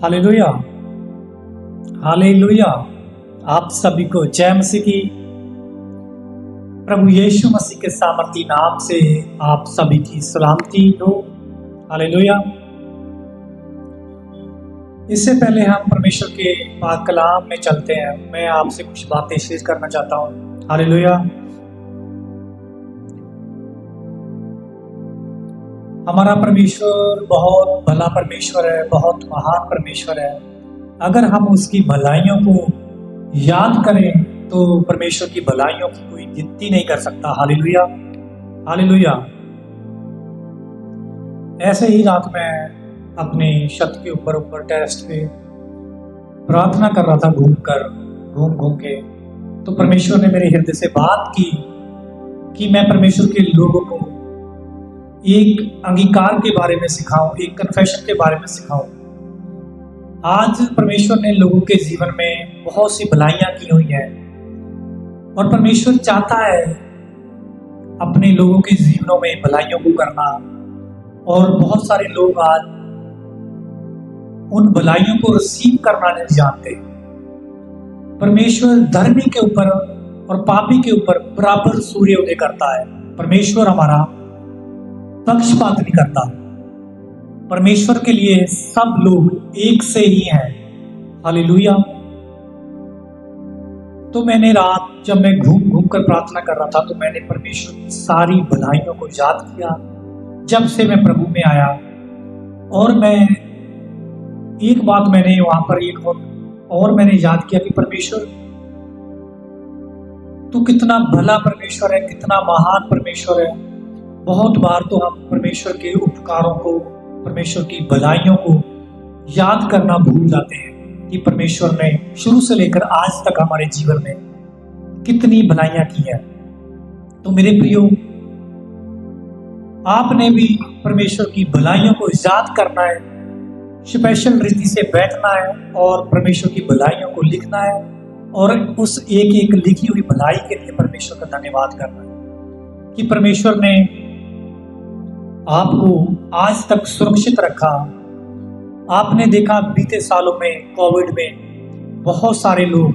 Hallelujah, hallelujah. आप सभी को जय मसीह की। प्रभु यीशु मसीह के सामर्थी नाम से आप सभी की सलामती हो। हालेलुया। इससे पहले हम परमेश्वर के पाक कलाम में चलते हैं, मैं आपसे कुछ बातें शेयर करना चाहता हूँ। हालेलुया। हमारा परमेश्वर बहुत भला परमेश्वर है, बहुत महान परमेश्वर है। अगर हम उसकी भलाइयों को याद करें तो परमेश्वर की भलाइयों की कोई गिनती नहीं कर सकता। Hallelujah, hallelujah. ऐसे ही रात में अपने छत के ऊपर टेरेस पे प्रार्थना कर रहा था, घूम घूम के। तो परमेश्वर ने मेरे हृदय से बात की कि मैं परमेश्वर के लोगों को एक अंगीकार के बारे में सिखाऊं, एक कन्फेशन के बारे में सिखाऊं। आज परमेश्वर ने लोगों के जीवन में बहुत सी भलाइयां की हुई हैं और परमेश्वर चाहता है अपने लोगों के जीवनों में भलाइयों को करना। और बहुत सारे लोग आज उन भलाइयों को रिसीव करना नहीं जानते। परमेश्वर धर्मी के ऊपर और पापी के ऊपर बराबर सूर्योदय करता है। परमेश्वर हमारा पक्षपात नहीं करता। परमेश्वर के लिए सब लोग एक से ही हैं। हालेलुया। तो मैंने रात जब मैं घूम कर प्रार्थना कर रहा था तो मैंने परमेश्वर की सारी भलाइयों को याद किया जब से मैं प्रभु में आया। और मैं एक बात मैंने वहां पर और मैंने याद किया कि परमेश्वर तू कितना भला परमेश्वर है, कितना महान परमेश्वर है। बहुत बार तो हम परमेश्वर के उपकारों को, परमेश्वर की भलाइयों को याद करना भूल जाते हैं कि परमेश्वर ने शुरू से लेकर आज तक हमारे जीवन में कितनी भलाइयां की हैं। तो मेरे प्रियो, आपने भी परमेश्वर की भलाइयों को याद करना है, स्पेशल रीति से बैठना है और परमेश्वर की भलाइयों को लिखना है और उस एक एक लिखी हुई भलाई के लिए परमेश्वर का धन्यवाद करना है कि परमेश्वर ने आपको आज तक सुरक्षित रखा। आपने देखा बीते सालों में कोविड में बहुत सारे लोग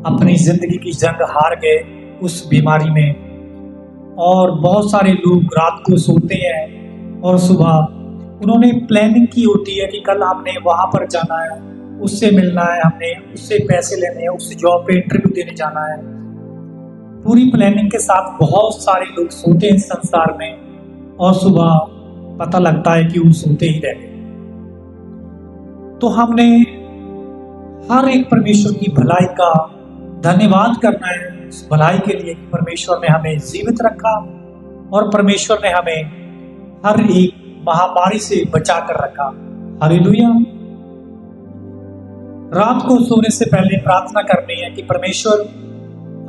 अपनी जिंदगी की जंग हार गए उस बीमारी में। और बहुत सारे लोग रात को सोते हैं और सुबह उन्होंने प्लानिंग की होती है कि कल हमने वहां पर जाना है, उससे मिलना है, हमने उससे पैसे लेने हैं, उस जॉब पे इंटरव्यू देने जाना है। पूरी प्लानिंग के साथ बहुत सारे लोग सोते हैं इस संसार में और सुबह पता लगता है कि वो सोते ही रह गए। तो हमने हर एक परमेश्वर की भलाई का धन्यवाद करना है उस भलाई के लिए कि परमेश्वर ने हमें जीवित रखा और परमेश्वर ने हमें हर एक महामारी से बचा कर रखा। हालेलुया। रात को सोने से पहले प्रार्थना करनी है कि परमेश्वर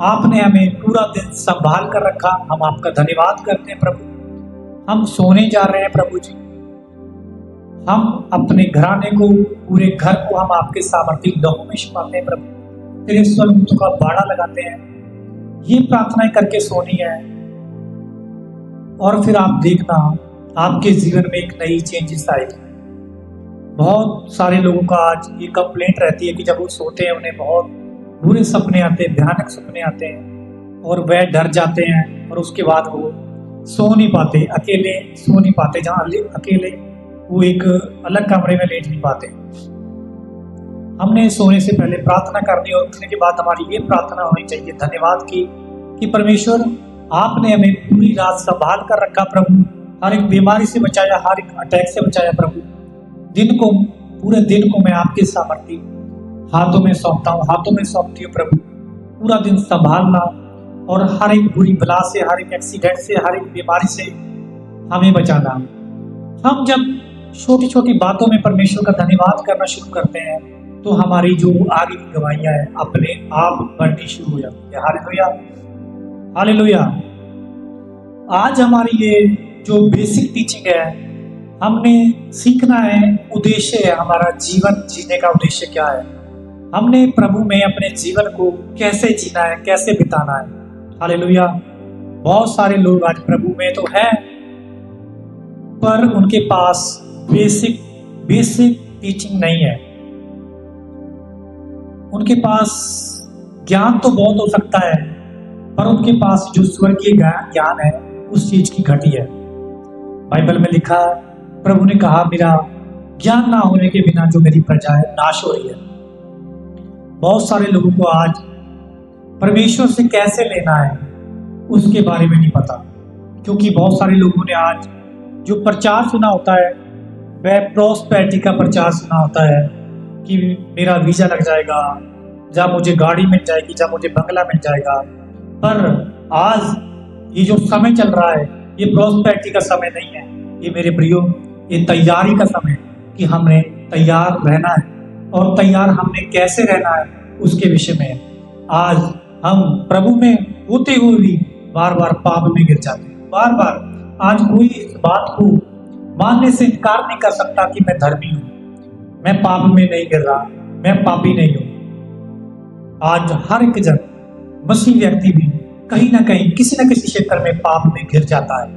आपने हमें पूरा दिन संभाल कर रखा। हम आपका धन्यवाद करते हैं प्रभु। हम सोने जा रहे हैं प्रभु जी। हम अपने घराने को, पूरे घर को हम आपके सामर्थी लहू में छिपाते हैं प्रभु। तेरे स्वरूप का बाड़ा लगाते हैं। ये प्रार्थनाएं करके सोनी है और फिर आप देखना आपके जीवन में एक नई चेंजेस आएगी। बहुत सारे लोगों का आज ये कंप्लेंट रहती है कि जब वो सोते हैं उन्हें बहुत बुरे सपने आते हैं, भयानक सपने आते हैं और वह डर जाते हैं और उसके बाद वो सो नहीं पाते, अकेले सो नहीं पाते। जहाँ अकेले वो एक अलग कमरे में लेट नहीं पाते। हमने सोने से पहले प्रार्थना करनी और उठने के बाद हमारी ये प्रार्थना होनी चाहिए धन्यवाद की कि परमेश्वर आपने हमें पूरी रात संभाल कर रखा प्रभु। हर एक बीमारी से बचाया, हर एक अटैक से बचाया प्रभु। पूरे दिन को मैं आपके सामर्थी हाथों में सौंपता हूँ, हाथों में सौंपती हूँ प्रभु। पूरा दिन संभालना और हर एक बुरी बला से, हर एक एक्सीडेंट से, हर एक बीमारी से हमें बचाना। हम जब छोटी छोटी बातों में परमेश्वर का धन्यवाद करना शुरू करते हैं तो हमारी जो आगे की गवाहियां हैं अपने आप बढ़नी शुरू हो जाती है। Hallelujah, hallelujah. आज हमारी ये जो बेसिक टीचिंग है, हमने सीखना है, उद्देश्य है, हमारा जीवन जीने का उद्देश्य क्या है। हमने प्रभु में अपने जीवन को कैसे जीना है, कैसे बिताना है। हालेलुया। बहुत सारे लोग आज प्रभु में तो हैं पर उनके पास बेसिक टीचिंग नहीं है, उनके पास ज्ञान तो बहुत हो सकता है, पर उनके पास जो स्वर्गीय ज्ञान है उस चीज की घटी है। बाइबल में लिखा, प्रभु ने कहा, मेरा ज्ञान ना होने के बिना जो मेरी प्रजा है नाश हो रही है। बहुत सारे लोगों को आज परमेश्वर से कैसे लेना है उसके बारे में नहीं पता, क्योंकि बहुत सारे लोगों ने आज जो प्रचार सुना होता है वह प्रॉस्पेरिटी का प्रचार सुना होता है कि मेरा वीजा लग जाएगा, जब मुझे गाड़ी मिल जाएगी, जब मुझे बंगला मिल जाएगा। पर आज ये जो समय चल रहा है ये प्रॉस्पेरिटी का समय नहीं है, ये मेरे प्रियो ये तैयारी का समय है कि हमने तैयार रहना है, और तैयार हमने कैसे रहना है उसके विषय में आज हम प्रभु में होते हुए भी बार बार पाप में गिर जाते हैं। बार बार आज कोई इस बात को मानने से इनकार नहीं कर सकता कि मैं धर्मी हूं, मैं पाप में नहीं गिर रहा, मैं पापी नहीं हूं। आज हर एक जन मसीह व्यक्ति भी कहीं ना कहीं किसी न किसी क्षेत्र में पाप में गिर जाता है।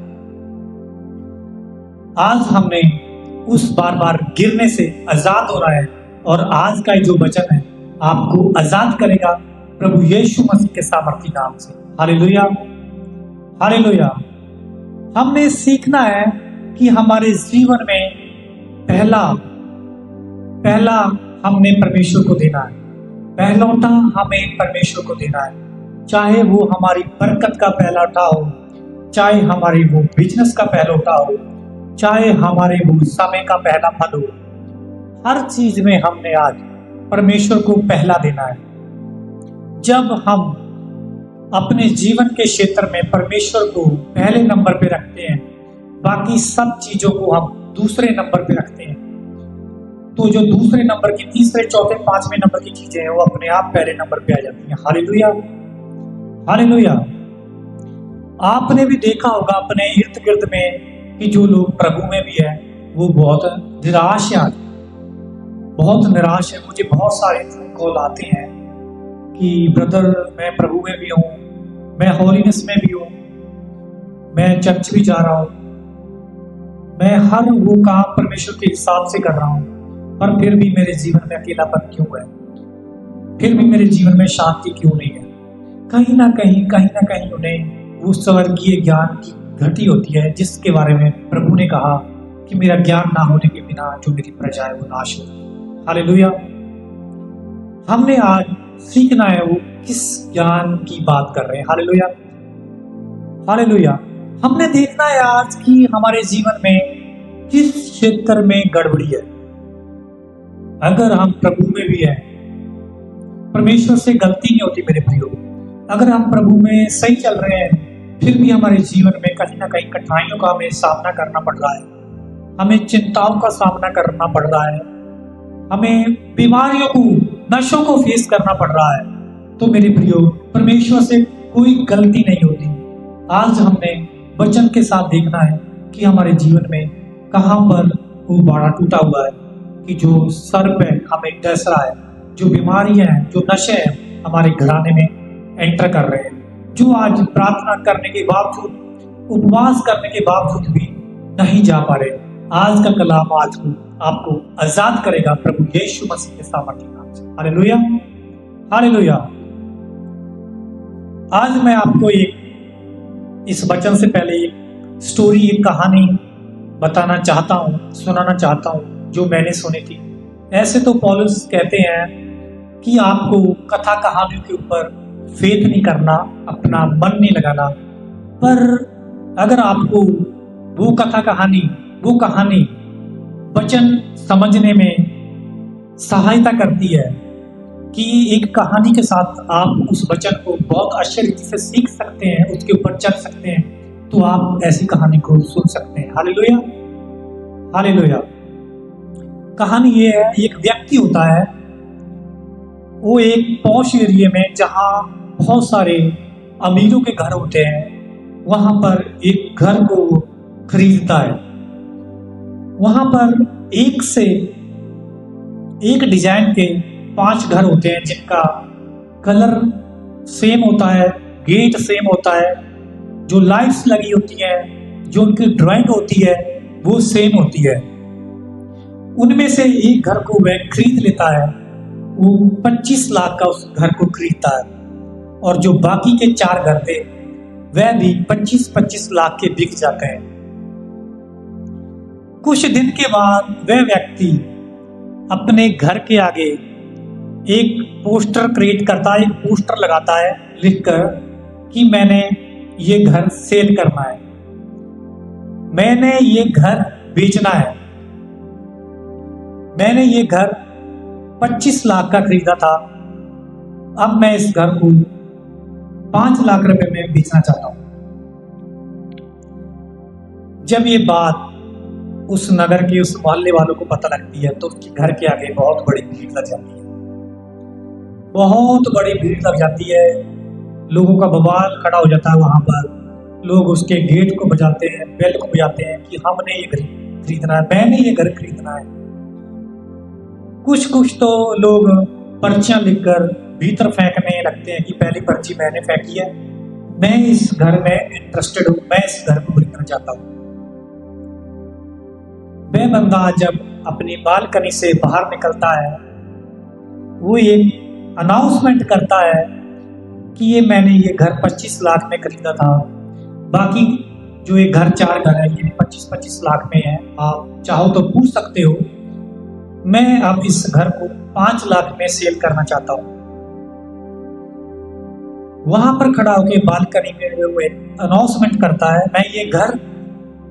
आज हमने उस बार बार गिरने से आजाद होना है, और आज का जो वचन है आपको आजाद करेगा प्रभु यीशु मसीह के सामर्थी नाम से। Hallelujah, hallelujah. हमने सीखना है कि हमारे जीवन में पहला हमने परमेश्वर को देना है, पहलौठा हमें परमेश्वर को देना है। चाहे वो हमारी बरकत का पहलौठा हो, चाहे हमारे वो बिजनेस का पहलौठा हो, चाहे हमारे वो समय का पहला फल हो, हर चीज में हमने आज परमेश्वर को पहला देना है। जब हम अपने जीवन के क्षेत्र में परमेश्वर को पहले नंबर पे रखते हैं, बाकी सब चीजों को हम दूसरे नंबर पे रखते हैं, तो जो दूसरे नंबर की, तीसरे, चौथे, पांचवें नंबर की चीजें हैं वो अपने आप पहले नंबर पे आ जाती हैं। Hallelujah, hallelujah. आपने भी देखा होगा अपने इर्द गिर्द में कि जो लोग प्रभु में भी है वो बहुत निराश है, बहुत निराश है। मुझे बहुत सारे फोन कॉल आते हैं कि ब्रदर मैं प्रभु में भी हूँ, मैं होलीनेस में भी हूँ, मैं चर्च भी जा रहा हूँ, मैं हर वो काम परमेश्वर के हिसाब से कर रहा हूँ, पर फिर भी मेरे जीवन में अकेलापन क्यों है, फिर भी मेरे जीवन में शांति क्यों नहीं है। कहीं ना कहीं उन्हें वो स्वर्गीय ज्ञान की घटी होती है, जिसके बारे में प्रभु ने कहा कि मेरा ज्ञान ना होने के बिना जो मेरी प्रजा है वो नाश होगी। हालेलुया। हमने आज सीखना है वो किस ज्ञान की बात कर रहे हैं। Hallelujah, hallelujah. हमने देखना है आज कि हमारे जीवन में किस क्षेत्र में गड़बड़ी है। अगर हम प्रभु में भी हैं, परमेश्वर से गलती नहीं होती मेरे प्रियो। अगर हम प्रभु में सही चल रहे हैं, फिर भी हमारे जीवन में कहीं ना कहीं कठिनाइयों का हमें सामना करना पड़ रहा है, हमें चिंताओं का सामना करना पड़ रहा है, हमें बीमारियों को, नशों को फेस करना पड़ रहा है, तो मेरे प्रियो परमेश्वर से कोई गलती नहीं होती। आज हमने वचन के साथ देखना है कि हमारे जीवन में कहां पर वो बाड़ा टूटा हुआ है, कि जो सर पे हमें डस रहा है, जो बीमारियां हैं, जो नशे हैं हमारे घराने में एंटर कर रहे हैं, जो आज प्रार्थना करने के बावजूद, उपवास करने के बावजूद भी नहीं जा पा रहे। आज का कलाम आज को आपको आजाद करेगा प्रभु यीशु मसीह के सामर्थी नाम से। Hallelujah, hallelujah. आज मैं आपको इस वचन से पहले एक स्टोरी, एक कहानी बताना चाहता हूँ, सुनाना चाहता हूँ जो मैंने सुनी थी। ऐसे तो पौलुस कहते हैं कि आपको कथा कहानियों के ऊपर फेथ नहीं करना, अपना मन नहीं लगाना, पर अगर आपको वो कथा कहानी, वो कहानी वचन समझने में सहायता करती है कि एक कहानी के साथ आप उस वचन को बहुत अच्छे रीति से सीख सकते हैं, उसके ऊपर चल सकते हैं, तो आप ऐसी कहानी को सुन सकते हैं। Hallelujah, hallelujah. कहानी ये है, एक व्यक्ति होता है, वो एक पॉश एरिया में जहाँ बहुत सारे अमीरों के घर होते हैं, वहां पर एक घर को खरीदता है। वहां पर एक से एक डिजाइन के 5 घर होते हैं जिनका कलर सेम होता है, गेट सेम होता है, जो लाइट्स लगी होती हैं, जो उनकी ड्राइंग होती है वो सेम होती है। उनमें से एक घर को वह खरीद लेता है, वो 25 लाख का उस घर को खरीदता है, और जो बाकी के 4 घर थे वह भी 25-25 लाख के बिक जाते हैं। कुछ दिन के बाद वह व्यक्ति अपने घर के आगे एक पोस्टर क्रिएट करता है, एक पोस्टर लगाता है लिखकर कि मैंने ये घर सेल करना है, मैंने ये घर बेचना है, मैंने ये घर 25 लाख का खरीदा था, अब मैं इस घर को 5 लाख रुपए में बेचना चाहता हूं। जब ये बात उस नगर के उस मोहल्ले वालों को पता लगती है तो उसके घर के आगे बहुत बड़ी भीड़ लग जाती है, बहुत बड़ी भीड़ लग जाती है। लोगों का बवाल खड़ा हो जाता है वहां पर। लोग उसके गेट को बजाते हैं, बेल को बजाते हैं कि हमने ये घर खरीदना है, मैंने ये घर खरीदना है। कुछ तो लोग पर्चियां लिखकर भीतर फेंकने लगते हैं कि पहली पर्ची मैंने फेंकी है, मैं इस घर में इंटरेस्टेड हूं, मैं इस घर को खरीदना चाहता हूं। वह बंदा जब अपनी बालकनी से बाहर निकलता है, वो एक अनाउंसमेंट करता है कि ये मैंने ये घर 25 लाख में खरीदा था, बाकी जो ये घर 4 घर है ये 25-25 लाख में है, आप चाहो तो पूछ सकते हो, मैं अब इस घर को 5 लाख में सेल करना चाहता हूं। वहां पर खड़ा होकर बालकनी में वो एक अनाउंसमेंट करता है, मैं ये घर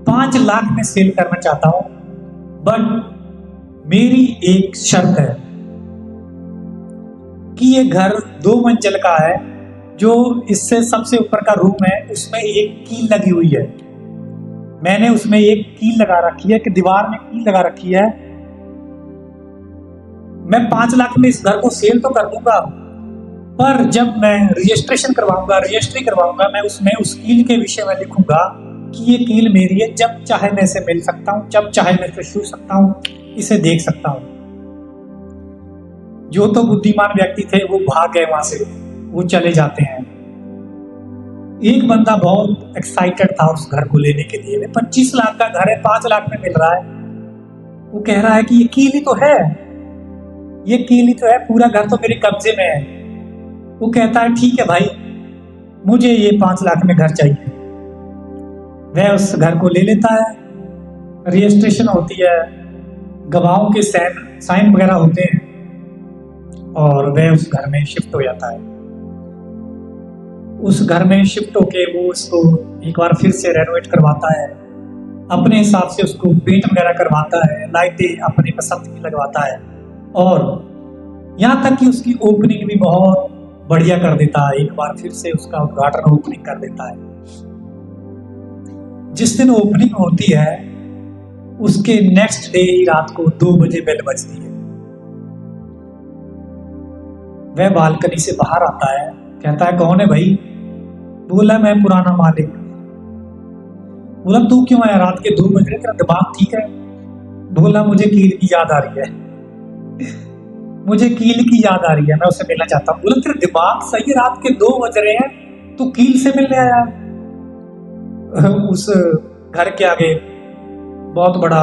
5 लाख में सेल करना चाहता हूं, बट मेरी एक शर्त है कि ये घर 2 मंजिल का है, जो इससे सबसे ऊपर का रूम है उसमें एक कील लगी हुई है, मैंने उसमें एक कील लगा रखी है कि दीवार में कील लगा रखी है। मैं 5 लाख में इस घर को सेल तो कर दूंगा, पर जब मैं रजिस्ट्रेशन करवाऊंगा, रजिस्ट्री करवाऊंगा, मैं उसमें उस कील के विषय में लिखूंगा कि ये कील मेरी है, जब चाहे मैं इसे मिल सकता हूं, जब चाहे मैं इसे छू सकता हूं, इसे देख सकता हूं। जो तो बुद्धिमान व्यक्ति थे वो भाग गए वहां से, वो चले जाते हैं। एक बंदा बहुत एक्साइटेड था उस घर को लेने के लिए, 25 लाख का घर है, 5 लाख में मिल रहा है। वो कह रहा है कि ये कील ही तो है, ये कील ही तो है, पूरा घर तो मेरे कब्जे में है। वो कहता है ठीक है भाई, मुझे ये 5 लाख में घर चाहिए। वह उस घर को ले लेता है, रजिस्ट्रेशन होती है, गवाहों के साइन वगैरह होते हैं, और वह उस घर में शिफ्ट हो जाता है। उस घर में शिफ्ट होके वो उसको एक बार फिर से रेनोवेट करवाता है, अपने हिसाब से उसको पेंट वगैरह करवाता है, लाइटें अपनी पसंद की लगवाता है, और यहाँ तक कि उसकी ओपनिंग भी बहुत बढ़िया कर देता है। एक बार फिर से उसका उद्घाटन ओपनिंग कर देता है। जिस दिन ओपनिंग होती है उसके नेक्स्ट डे ही रात को 2 बजे बेल बजती है। वह बालकनी से बाहर आता है, कहता है कौन है भाई? बोला मैं पुराना मालिक। बोला तू क्यों आया? रात के 2 बज रहे, तेरा दिमाग ठीक है? बोला मुझे कील की याद आ रही है, मुझे कील की याद आ रही है, मैं उससे मिलना चाहता हूँ। बोला तेरा दिमाग सही है, रात के 2 बज रहे हैं, तू कील से मिलने आया? उस घर के आगे बहुत बड़ा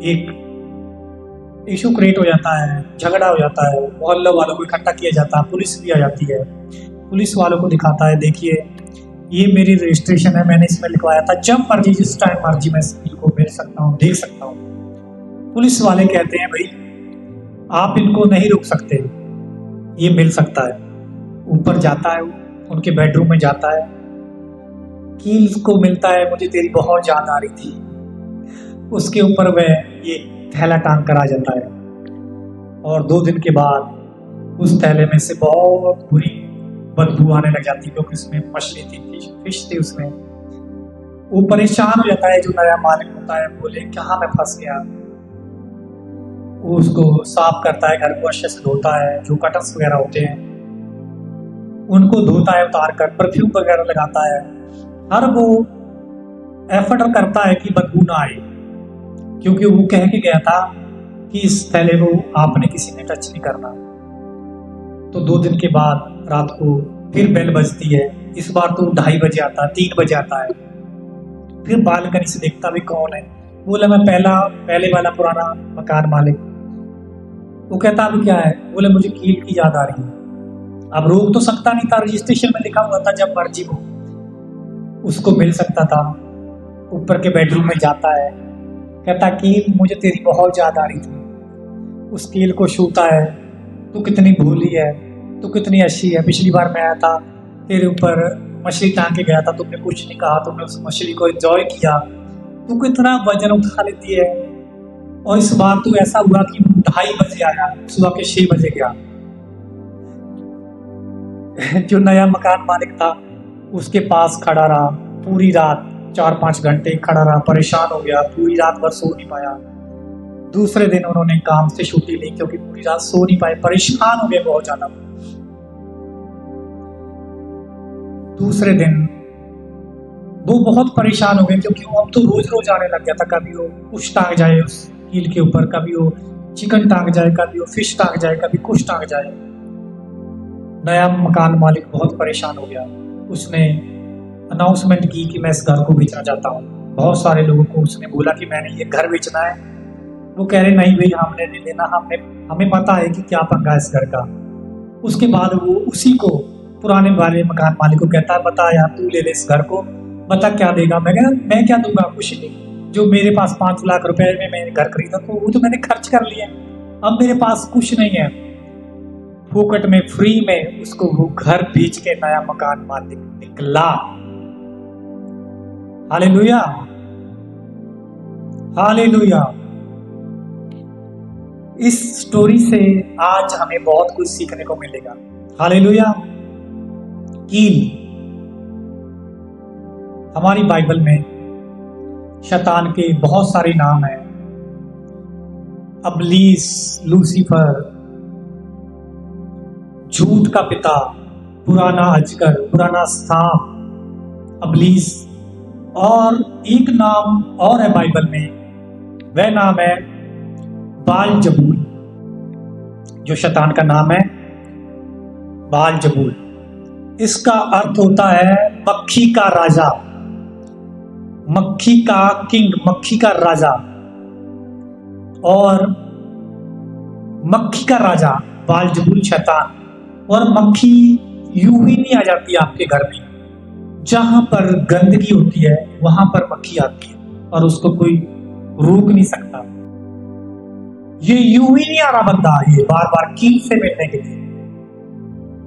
एक इशू क्रिएट हो जाता है, झगड़ा हो जाता है, मोहल्ले वालों को इकट्ठा किया जाता है, पुलिस भी आ जाती है। पुलिस वालों को दिखाता है, देखिए ये मेरी रजिस्ट्रेशन है, मैंने इसमें लिखवाया था, जब मर्जी जिस टाइम मर्जी मैं इनको मिल सकता हूँ, देख सकता हूँ। पुलिस वाले कहते हैं भाई आप इनको नहीं रोक सकते, ये मिल सकता है। ऊपर जाता है, उनके बेडरूम में जाता है, कील को मिलता है, मुझे तेरी बहुत याद आ रही थी। उसके ऊपर वह ये थैला टांग कर आ जाता है, और 2 दिन के बाद उस थैले में से बहुत बुरी बदबू आने लग जाती है, क्योंकि उसमें मछली थी, फिश थी उसमें। वो परेशान हो जाता है, जो नया मालिक होता है, बोले कहाँ मैं फंस गया। वो उसको साफ करता है, घर को अच्छे से धोता है, जो कटर्स वगैरह होते हैं उनको धोता है, उतार कर परफ्यूम वगैरह लगाता है। हर वो एफर्ट करता है कि बदबू ना आए, क्योंकि वो कह के गया था कि इस थैले को आपने किसी ने टच नहीं करना। तो 2 दिन के बाद रात को फिर बेल बजती है। इस बार तो 2:30 बजे आता है, 3 बजे आता है। फिर बालकनी से देखता भी कौन है, बोला मैं पहले वाला पुराना मकान मालिक। वो कहता अब क्या है? बोले मुझे कील की याद आ रही है। अब रोक तो सकता नहीं था, रजिस्ट्रेशन में लिखा हुआ था जब मर्जी हो उसको मिल सकता था। ऊपर के बेडरूम में जाता है, कहता कील मुझे तेरी बहुत याद आ रही थी। उस कील को छूता है, तू कितनी भोली है, तू कितनी अच्छी है। पिछली बार मैं आया था तेरे ऊपर मछली टांग के गया था, तुमने कुछ नहीं कहा, तुमने उस मछली को एंजॉय किया, तू कितना वजन उठा लेती है। और इस बार तो ऐसा हुआ कि 2:30 बजे आया, सुबह के 6 बजे गया। जो नया मकान मालिक था उसके पास खड़ा रहा पूरी रात, 4-5 घंटे खड़ा रहा, परेशान हो गया, पूरी रात भर सो नहीं पाया। दूसरे दिन उन्होंने काम से छुट्टी ली क्योंकि पूरी रात सो नहीं पाए, परेशान हो गए बहुत ज्यादा। दूसरे दिन वो बहुत परेशान हो गए क्योंकि वो अब तो रोज रोज आने लग गया था। कभी वो कुछ टांग जाए उस कील के ऊपर, कभी वो चिकन टांग जाए, कभी वो फिश टांग जाए, कभी कुछ टांग जाए। नया मकान मालिक बहुत परेशान हो गया। उसने अनाउंसमेंट की कि मैं इस घर को बेचना चाहता हूँ। बहुत सारे लोगों को उसने बोला कि मैंने ये घर बेचना है। वो कह रहे नहीं भाई हमने नहीं लेना, हमें पता है कि क्या पंगा है इस घर का। उसके बाद वो उसी को पुराने वाले मकान मालिक को कहता है बता यार तू ले ले इस घर को, बता क्या देगा। मैं क्या दूंगा, कुछ नहीं। जो मेरे पास 5 लाख रुपए में मैंने घर खरीदा तो वो तो मैंने खर्च कर लिया, अब मेरे पास कुछ नहीं है। फोकट में फ्री में उसको वो घर बेच के नया मकान मालिक निकला। Hallelujah, hallelujah. इस स्टोरी से आज हमें बहुत कुछ सीखने को मिलेगा। हालेलुया। कील हमारी बाइबल में शैतान के बहुत सारे नाम हैं। अबलीस, लूसीफर, झूठ का पिता, पुराना अजगर, पुराना सांप, अबलीस। और एक नाम और है बाइबल में, वह नाम है बाल-जबूल। जो शैतान का नाम है बाल-जबूल, इसका अर्थ होता है मक्खी का राजा, मक्खी का किंग, मक्खी का राजा। और मक्खी का राजा बाल-जबूल शैतान। और मक्खी यूं ही नहीं आ जाती आपके घर में, जहां पर गंदगी होती है वहां पर मक्खी आती है और उसको कोई रोक नहीं सकता। ये यूं ही नहीं आ रहा बंदा, ये बार बार कील से मिलने के लिए।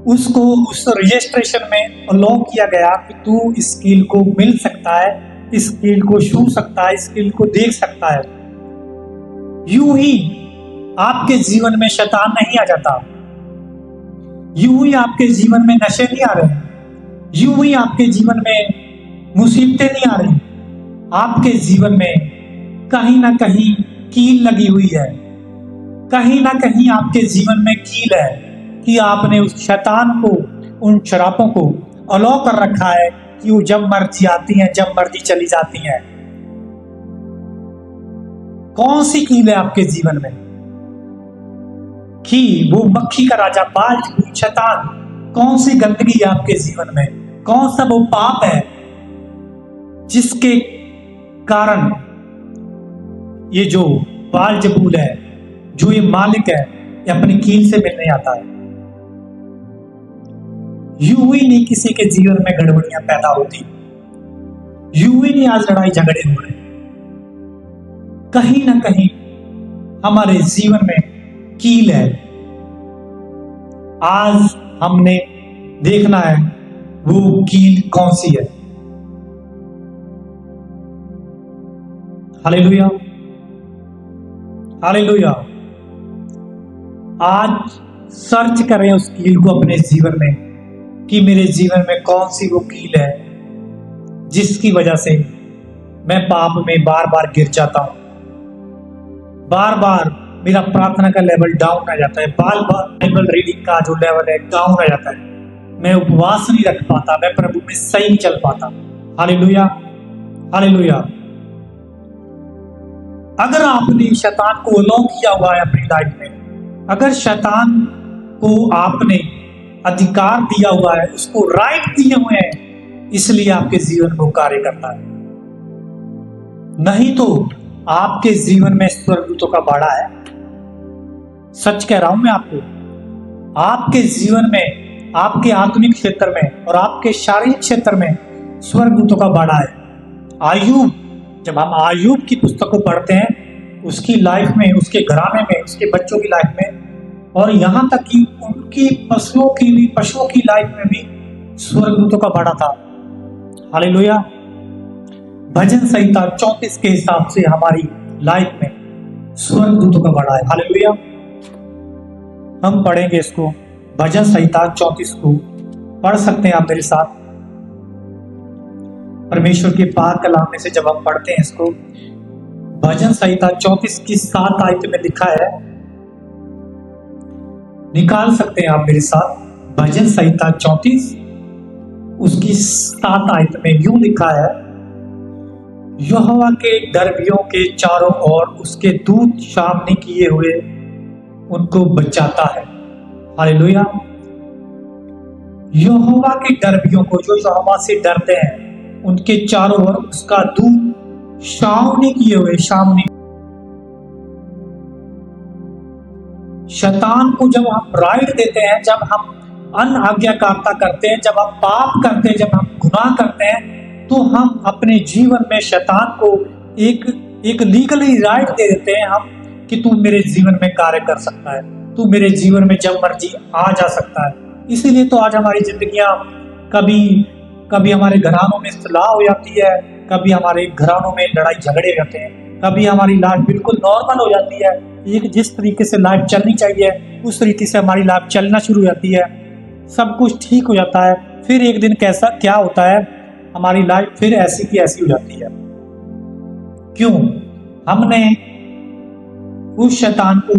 उसको उस रजिस्ट्रेशन में अलाउ किया गया कि तू इस कील को मिल सकता है, इस कील को छू सकता है, इस कील को देख सकता है। यूं ही आपके जीवन में शैतान नहीं आ जाता, यूं ही आपके जीवन में नशे नहीं आ रहे, यूं ही आपके जीवन में मुसीबतें नहीं आ रही। आपके जीवन में कहीं ना कहीं कील लगी हुई है, कहीं ना कहीं आपके जीवन में कील है कि आपने उस शैतान को, उन शराबों को अलाउ कर रखा है कि वो जब मर्जी आती हैं, जब मर्जी चली जाती हैं। कौन सी कील है आपके जीवन में? कि वो मक्खी का राजा बाल-जबूल शैतान, कौन सी गंदगी है आपके जीवन में? कौन सा वो पाप है जिसके कारण ये जो बाल-जबूल है, जो ये मालिक है, ये अपनी कील से मिलने आता है? यूं ही नहीं किसी के जीवन में गड़बड़ियां पैदा होती, यूं ही नहीं आज लड़ाई झगड़े हो रहे। कहीं ना कहीं हमारे जीवन में कील है। आज हमने देखना है वो कील कौन सी है। Hallelujah, hallelujah. आज सर्च करें उस कील को अपने जीवन में कि मेरे जीवन में कौन सी वो कील है जिसकी वजह से मैं पाप में बार बार गिर जाता हूं, बार बार मेरा प्रार्थना का लेवल डाउन आ जाता है, बार बार बाइबल रीडिंग का जो लेवल है डाउन आ जाता है, मैं उपवास नहीं रख पाता, मैं प्रभु में सही नहीं चल पाता। Hallelujah, hallelujah. अगर आपने शैतान को अलाउ किया हुआ है अपनी लाइफ में, अगर शैतान को आपने अधिकार दिया हुआ है, उसको राइट दिए हुए हैं, इसलिए आपके जीवन में कार्य करता है। नहीं तो आपके जीवन में स्वर्गदूतों का बाड़ा है। सच कह रहा हूं मैं आपको, आपके जीवन में, आपके आत्मिक क्षेत्र में और आपके शारीरिक क्षेत्र में स्वर्गदूतों का बाड़ा है। आयूब, जब हम आयूब की पुस्तक को पढ़ते हैं, उसकी लाइफ में, उसके घराने में, उसके बच्चों की लाइफ में, और यहाँ तक कि उनकी पशुओं की लाइफ में भी स्वर्गदूतों का बाड़ा था। हालेलुया। भजन संहिता 34 के हिसाब से हमारी लाइफ में स्वर्गदूतों का बाड़ा है। हालेलुया। हम पढ़ेंगे इसको, भजन संहिता 34 को पढ़ सकते हैं आप मेरे साथ। परमेश्वर के पाक कलाम में से जब हम पढ़ते हैं इसको, भजन संहिता 34 की 7 आयत में लिखा है, निकाल सकते हैं आप मेरे साथ। भजन संहिता 34 उसकी 7 आयत में यूं लिखा है, यहोवा के दरबियों के चारों ओर उसके दूत सामने किए हुए उनको बचाता है। हालेलुया। यहोवा के दरबियों को, जो यहोवा से डरते हैं, उनके चारों ओर उसका दूत सामने किए हुए, सामने। शैतान को जब हम राइट देते हैं, जब हम अनआज्ञाकारिता करते हैं, जब हम पाप करते हैं, जब हम गुनाह करते हैं, तो हम अपने जीवन में शैतान को एक लीगली राइट दे देते हैं हम, कि तू मेरे जीवन में कार्य कर सकता है, तू मेरे जीवन में जब मर्जी आ जा सकता है। इसीलिए तो आज हमारी जिंदगियां कभी हमारे घरानों में सलाह हो जाती है, कभी हमारे घरानों में लड़ाई झगड़े होते हैं, कभी हमारी लाइफ बिल्कुल नॉर्मल हो जाती है। एक जिस तरीके से लाइफ चलनी चाहिए उस तरीके से हमारी लाइफ चलना शुरू हो जाती है, सब कुछ ठीक हो जाता है। फिर एक दिन क्या होता है, हमारी लाइफ फिर ऐसी की ऐसी हो जाती है। क्यों? हमने उस शैतान को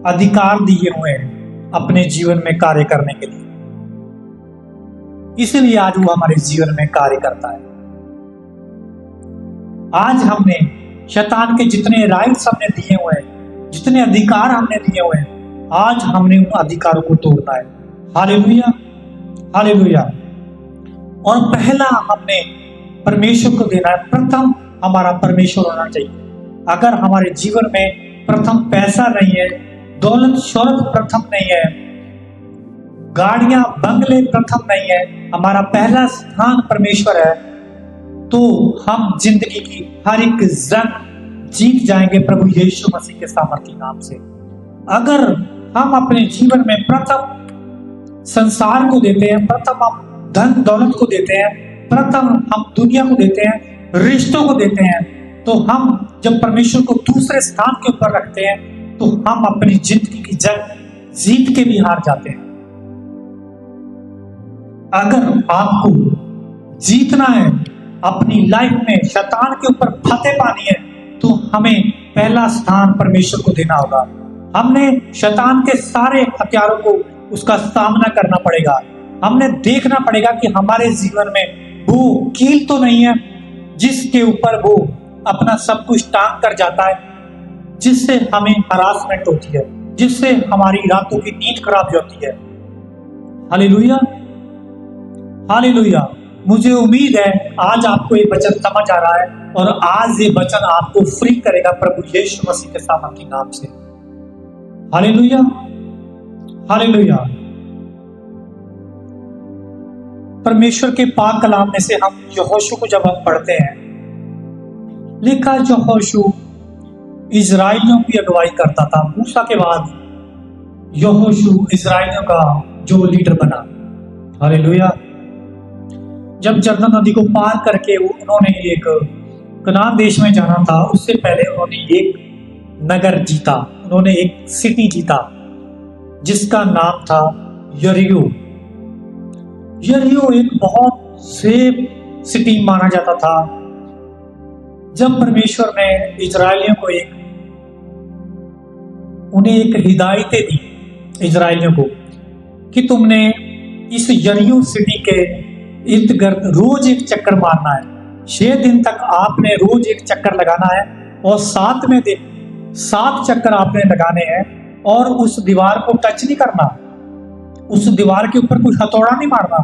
अधिकार दिए हुए हैं अपने जीवन में कार्य करने के लिए, इसलिए आज वो हमारे जीवन में कार्य करता है। आज हमने शैतान के जितने राइट्स हमने दिए हुए हैं, जितने अधिकार हमने दिए हुए हैं, आज हमने उन अधिकारों को तोड़ना है। Hallelujah, hallelujah. और पहला हमने परमेश्वर को देना है। प्रथम हमारा परमेश्वर होना चाहिए। अगर हमारे जीवन में प्रथम पैसा नहीं है, दौलत शौहरत प्रथम नहीं है, गाड़ियां बंगले प्रथम नहीं है, हमारा पहला स्थान परमेश्वर है, तो हम जिंदगी की हर एक जंग जीत जाएंगे प्रभु यीशु मसीह के सामर्थी नाम से। अगर हम अपने जीवन में प्रथम संसार को देते हैं, प्रथम हम धन दौलत को देते हैं, प्रथम हम दुनिया को देते हैं, रिश्तों को देते हैं, तो हम जब परमेश्वर को दूसरे स्थान के ऊपर रखते हैं, तो हम अपनी जिंदगी की जंग जीत के भी हार जाते हैं। अगर आपको जीतना है, अपनी लाइफ में शैतान के ऊपर फतेह पानी है, तो हमें पहला स्थान परमेश्वर को देना होगा। हमने शैतान के सारे हथियारों को उसका सामना करना पड़ेगा। हमने देखना पड़ेगा कि हमारे जीवन में वो कील तो नहीं है जिसके ऊपर वो अपना सब कुछ टांग कर जाता है, जिससे हमें हरासमेंट होती है, जिससे हमारी रातों की नींद खराब होती है। Hallelujah, hallelujah. मुझे उम्मीद है आज आपको ये वचन समझ आ रहा है, और आज ये वचन आपको फ्री करेगा प्रभु यीशु मसीह के सामर्थी नाम से। Hallelujah, hallelujah. परमेश्वर के पाक कलाम में से हम यहोशू को जब हम पढ़ते हैं, लिखा यहोशू इजराइलियों की अगुवाई करता था। मूसा के बाद यहोशू इजराइलियों का जो लीडर बना। हालेलुया। जब जर्दन नदी को पार करके उन्होंने एक कनान देश में जाना था, उससे पहले उन्होंने एक नगर जीता, उन्होंने एक सिटी जीता जिसका नाम था यरीहो। यरीहो एक बहुत सेफ सिटी माना जाता था। जब परमेश्वर ने इजरायलियों को उन्हें एक हिदायतें दी इजरायलियों को, कि तुमने इस यरीहो सिटी के इर्द गिर्द रोज एक चक्कर मारना है। 6 दिन तक आपने रोज एक चक्कर लगाना है, और 7वें दिन 7 चक्कर आपने लगाने हैं, और उस दीवार को टच नहीं करना, उस दीवार के ऊपर कोई हथौड़ा नहीं मारना,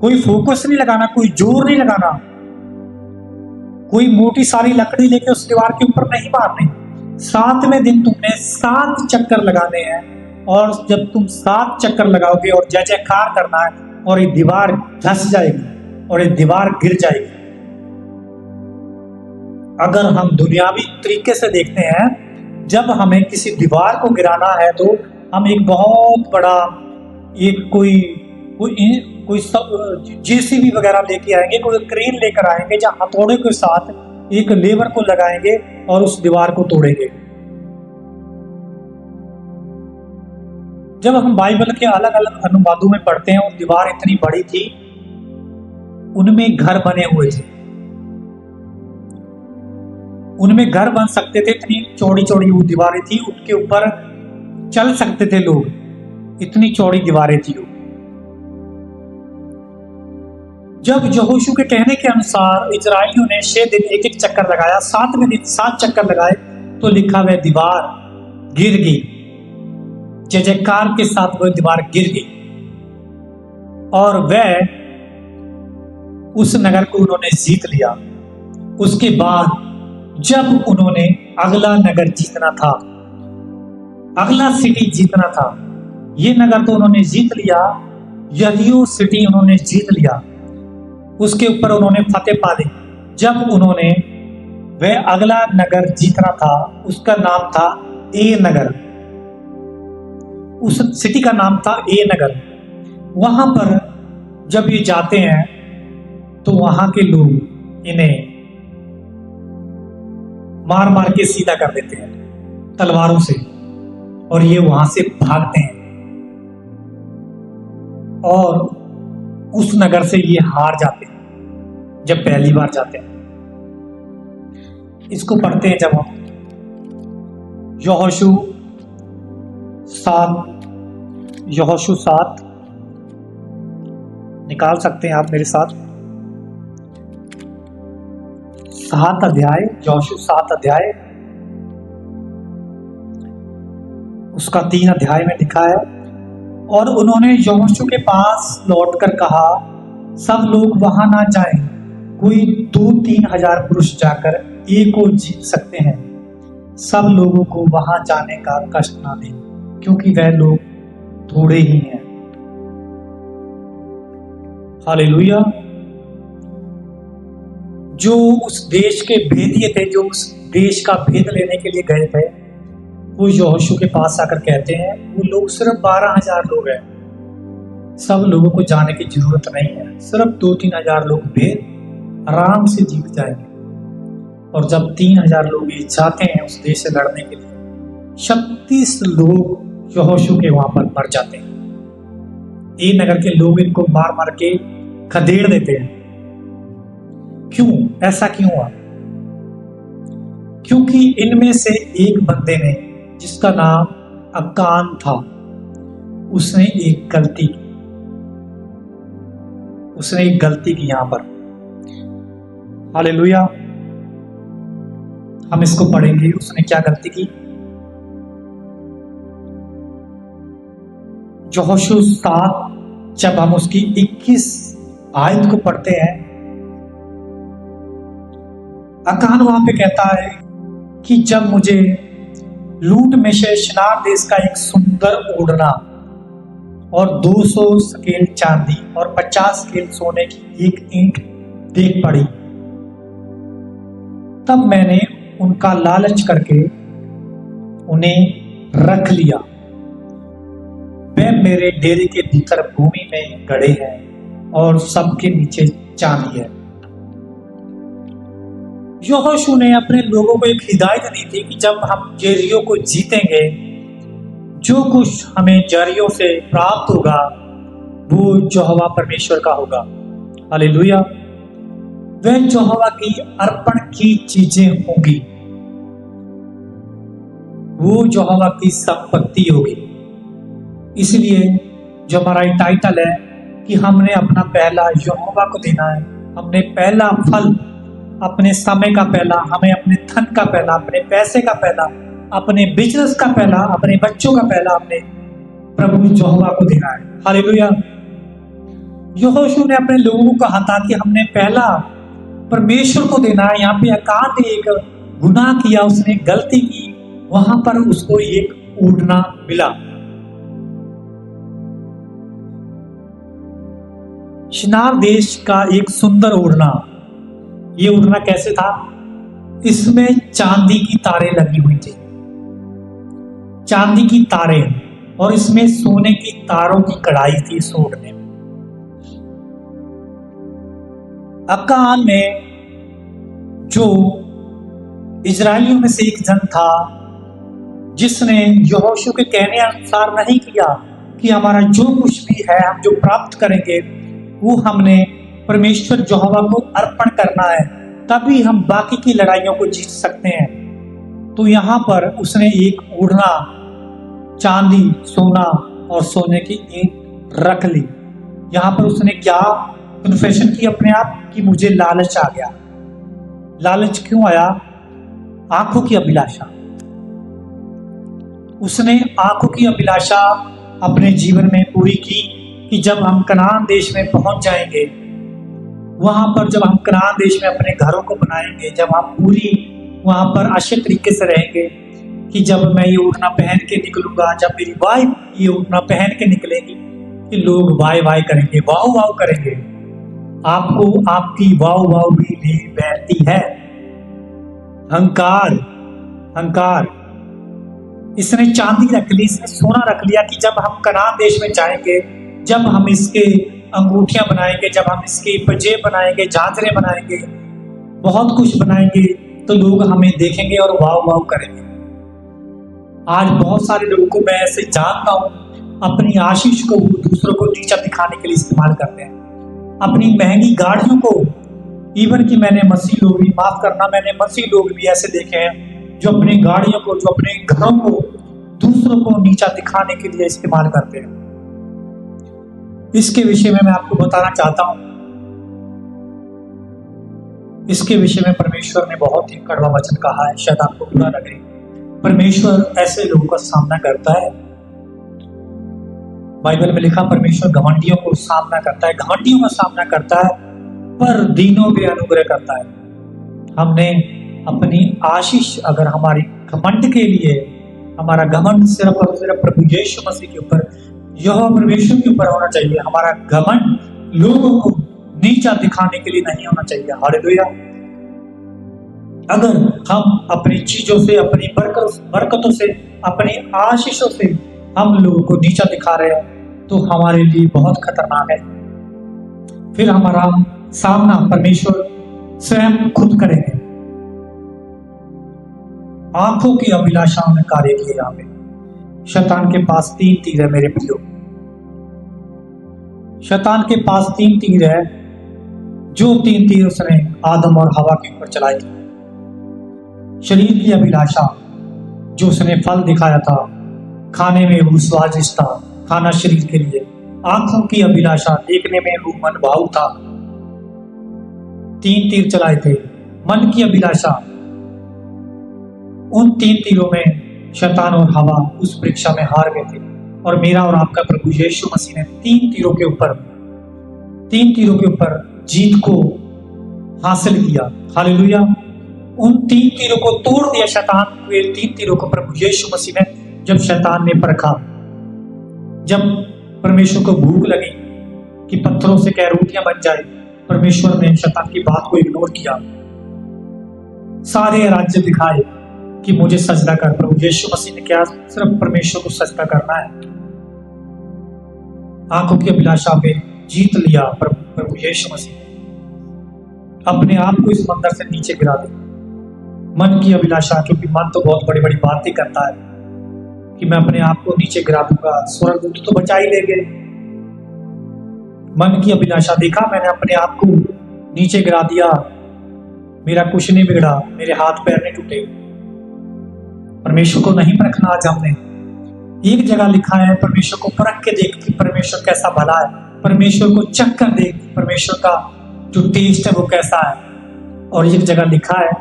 कोई फोकस नहीं लगाना, कोई जोर नहीं लगाना, कोई मोटी सारी लकड़ी लेके उस दीवार के ऊपर नहीं मारनी। 7वें दिन तुमने 7 चक्कर लगाने हैं, और जब तुम 7 चक्कर लगाओगे और जय जयकार करना है, और ये दीवार धस जाएगी और ये दीवार गिर जाएगी। अगर हम दुनियावी तरीके से देखते हैं, जब हमें किसी दीवार को गिराना है तो हम एक बहुत बड़ा एक कोई जेसीबी वगैरह लेके आएंगे, कोई क्रेन लेकर आएंगे, जहां हथौड़े के साथ एक लेबर को लगाएंगे और उस दीवार को तोड़ेंगे। जब हम बाइबल के अलग अलग अनुवादों में पढ़ते हैं, वो दीवार इतनी बड़ी थी, उनमें घर बने हुए थे, उनमें घर बन सकते थे, इतनी चौड़ी चौड़ी वो दीवारें थी, उनके ऊपर चल सकते थे लोग, इतनी चौड़ी दीवारें थी वो। जब यहोशू के कहने के अनुसार इजराइलियों ने 6 दिन एक एक चक्कर लगाया, 7वें दिन 7 चक्कर लगाए, तो लिखा वह दीवार गिर गई, जय जयकार के साथ वह दीवार गिर गई, और वह उस नगर को उन्होंने जीत लिया। उसके बाद जब उन्होंने अगला नगर जीतना था, अगला सिटी जीतना था, ये नगर तो उन्होंने जीत लिया, यरीहो सिटी उन्होंने जीत लिया, उसके ऊपर उन्होंने फतेह पा ली। जब उन्होंने वह अगला नगर जीतना था, उसका नाम था ए नगर, उस सिटी का नाम था ए नगर। वहां पर जब ये जाते हैं तो वहां के लोग इन्हें मार मार के सीधा कर देते हैं तलवारों से, और ये वहां से भागते हैं, और उस नगर से ये हार जाते हैं जब पहली बार जाते हैं। इसको पढ़ते हैं जब हम यहोशू 7 निकाल सकते हैं आप मेरे साथ, 7 अध्याय, यहोशू 7 अध्याय, उसका 3 अध्याय में लिखा है, और उन्होंने यहोशू के पास लौटकर कहा, सब लोग वहां ना जाएं, कोई 2-3 हजार पुरुष जाकर एक को जीत सकते हैं, सब लोगों को वहां जाने का कष्ट ना दें, क्योंकि वह लोग थोड़े ही हैं। हालेलुया। जो उस देश के भेदिए थे, जो उस देश का भेद लेने के लिए गए थे, वो यहोशू के पास आकर कहते हैं, वो लोग सिर्फ 12,000 लोग हैं, सब लोगों को जाने की जरूरत नहीं है, सिर्फ 2-3 हजार लोग भेद आराम से जीत जाएंगे। और जब 3,000 लोग ये जाते हैं उस देश से लड़ने के लिए, 36 लोग यहोशू के वहां पर मर जाते हैं। ए नगर के लोग इनको मार मार के खदेड़ देते हैं। क्यों? ऐसा क्यों हुआ? क्योंकि इनमें से एक बंदे ने, जिसका नाम अकान था, उसने एक गलती की, उसने एक गलती की यहां पर। हालेलुया। हम इसको पढ़ेंगे, उसने क्या गलती की। यहोशू 7 जब हम उसकी 21 आयत को पढ़ते हैं, अकान वहां पे कहता है कि जब मुझे लूट में से शिनार देश का एक सुंदर ओढ़ना और 200 सकेल चांदी और 50 सकेल सोने की एक ईंट देख पड़ी, तब मैंने उनका लालच करके उन्हें रख लिया। वे मेरे डेरे के भीतर भूमि में गड़े हैं और सबके नीचे चांदी है। यहोशू ने अपने लोगों को एक हिदायत दी थी कि जब हम यरीहो को जीतेंगे, जो कुछ हमें यरीहो से प्राप्त होगा वो यहोवा परमेश्वर का होगा। हालेलुया। वह यहोवा की अर्पण की चीजें होंगी, वो यहोवा की संपत्ति होगी। इसलिए जो हमारा टाइटल है कि हमने अपना पहला यहोवा को देना है, हमने पहला फल, अपने समय का पहला, हमें अपने धन का पहला, अपने पैसे का पहला, अपने बिजनेस का पहला, अपने बच्चों का पहला, अपने प्रभु यहोवा को देना है। हालेलुया। यहोशू ने अपने लोगों को कहा था कि हमने पहला परमेश्वर को देना है। यहाँ पे अकान ने एक गुनाह किया, उसने गलती की, वहां पर उसको एक ऊँटना मिला। शिनार देश का एक सुंदर ओढ़ना। ये ओढ़ना कैसे था? इसमें चांदी की तारें लगी हुई थी, चांदी की तारें, और इसमें सोने की तारों की कढ़ाई थी इस ओढ़ने में। अकान में जो इजरायलियों में से एक जन था, जिसने यहोशू के कहने अनुसार नहीं किया कि हमारा जो कुछ भी है, हम जो प्राप्त करेंगे वो हमने परमेश्वर यहोवा को अर्पण करना है, तभी हम बाकी की लड़ाइयों को जीत सकते हैं। तो यहाँ पर उसने एक ओढ़ना, चांदी, सोना और सोने की ईंट रख ली। यहाँ पर उसने क्या कन्फेशन की अपने आप कि मुझे लालच आ गया। लालच क्यों आया? आंखों की अभिलाषा। उसने आंखों की अभिलाषा अपने जीवन में पूरी की कि जब हम कनान देश में पहुंच जाएंगे, वहां पर जब हम कनान देश में अपने घरों को बनाएंगे, जब हम पूरी वहां पर अच्छे तरीके से रहेंगे, कि जब मैं ये ओढ़ना पहन के निकलूंगा, जब मेरी वाइफ ये ओढ़ना पहन के निकलेगी, कि लोग वाह वाह करेंगे, वाह वाह करेंगे। आपको आपकी वाह वाह भी ले बैठती है। अहंकार, अहंकार। इसने चांदी रख ली, इसने सोना रख लिया कि जब हम कनान देश में जाएंगे, जब हम इसके अंगूठियां बनाएंगे, जब हम इसके पंजे बनाएंगे, झांझरे बनाएंगे, बहुत कुछ बनाएंगे, तो लोग हमें देखेंगे और वाह वाह करेंगे। आज बहुत सारे लोगों को मैं ऐसे जानता हूं, अपनी आशीष को दूसरों को नीचा दिखाने के लिए इस्तेमाल करते हैं। अपनी महंगी गाड़ियों को, इवन कि मैंने मसीह लोग भी, माफ करना, मैंने मसीह लोग भी ऐसे देखे हैं जो अपनी गाड़ियों को, जो अपने घरों को दूसरों को नीचा दिखाने के लिए इस्तेमाल करते हैं। इसके विषय में मैं आपको बताना चाहता हूं, इसके विषय में परमेश्वर ने बहुत ही कड़वा वचन कहा है, शायद आपको बुरा लगे। परमेश्वर ऐसे लोगों का सामना करता है। बाइबल में लिखा, परमेश्वर घमंडियों को सामना करता है, घमंडियों का सामना करता है, पर दीनों पे अनुग्रह करता है। हमने अपनी आशीष, अगर हमारी घमंड के लिए, हमारा घमंड सिर्फ और सिर्फ प्रभु यीशु मसीह के ऊपर, यहोवा परमेश्वर के ऊपर होना चाहिए। हमारा घमंड लोगों को नीचा दिखाने के लिए नहीं होना चाहिए। हालेलुया। अगर हम अपनी चीजों से, अपनी बरकतों से, अपनी आशीषों से हम लोगों को नीचा दिखा रहे हैं, तो हमारे लिए बहुत खतरनाक है। फिर हमारा सामना परमेश्वर स्वयं खुद करेंगे। आंखों की अभिलाषाओं ने कार्य किए। यहाँ पे शैतान के पास 3 तीर है मेरे प्रियो। शैतान के पास 3 तीर है, जो 3 तीर उसने आदम और हवा के ऊपर चलाई थी। शरीर की अभिलाषा, जो उसने फल दिखाया था, खाने में वो स्वादिष्ट था, खाना शरीर के लिए। आंखों की अभिलाषा, देखने में वो मन भावुक था। 3 तीर चलाए थे। मन की अभिलाषा, उन 3 तीरों में शैतान और हवा उस परीक्षा में हार गए थे, और मेरा और आपका प्रभु यीशु मसीह ने 3 तीरों के ऊपर जीत को हासिल किया। हालेलुया। उन 3 तीरों को तोड़ दिया शैतान के 3 तीरों को प्रभु यीशु मसीह ने। जब शैतान ने परखा, जब परमेश्वर को भूख लगी कि पत्थरों से क्या रोटियां बन जाए, परमेश्वर ने शैतान की बात को इग्नोर किया। सारे राज्य दिखाए कि मुझे सजदा कर। प्रभु यीशु मसीह ने क्या सिर्फ परमेश्वर को सजदा करना है। आंखों की अभिलाषा में जीत लिया प्रभु यीशु मसीह ने। अपने आप को इस मंदिर से नीचे गिरा दिया। मन की अभिलाषा, क्योंकि मन तो बहुत बड़ी बड़ी बातें करता है कि मैं अपने आप को नीचे गिरा दूंगा, स्वर्गदूत तो बचा ही लेंगे। मन की अभिलाषा, देखा मैंने अपने आप को नीचे गिरा दिया, मेरा कुछ नहीं बिगड़ा, मेरे हाथ पैर नहीं टूटे। परमेश्वर को नहीं परखना। आज हमने एक जगह लिखा है, परमेश्वर को परख के देख कि परमेश्वर कैसा भला है, परमेश्वर को चख कर देख परमेश्वर का जो टेस्ट है वो कैसा है। और एक जगह लिखा है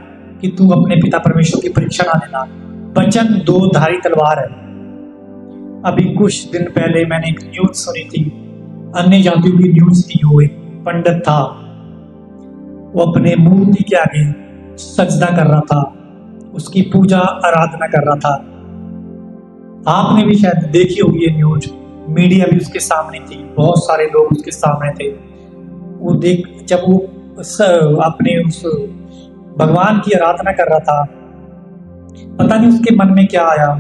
कि तू अपने पिता परमेश्वर की परीक्षा ना लेना। वचन 2 धारी तलवार है। अभी कुछ दिन पहले मैंने एक न्यूज सुनी थी, अन्य जातियों की न्यूज थी। वो एक पंडित था, वो अपने मूर्ति के आगे सजदा कर रहा था, उसकी पूजा आराधना कर रहा था। आपने भी शायद देखी होगी ये न्यूज, मीडिया भी उसके सामने थी, बहुत सारे लोग उसके सामने थे। वो जब वो अपने उस भगवान की आराधना कर रहा था, पता नहीं उसके मन में क्या आया,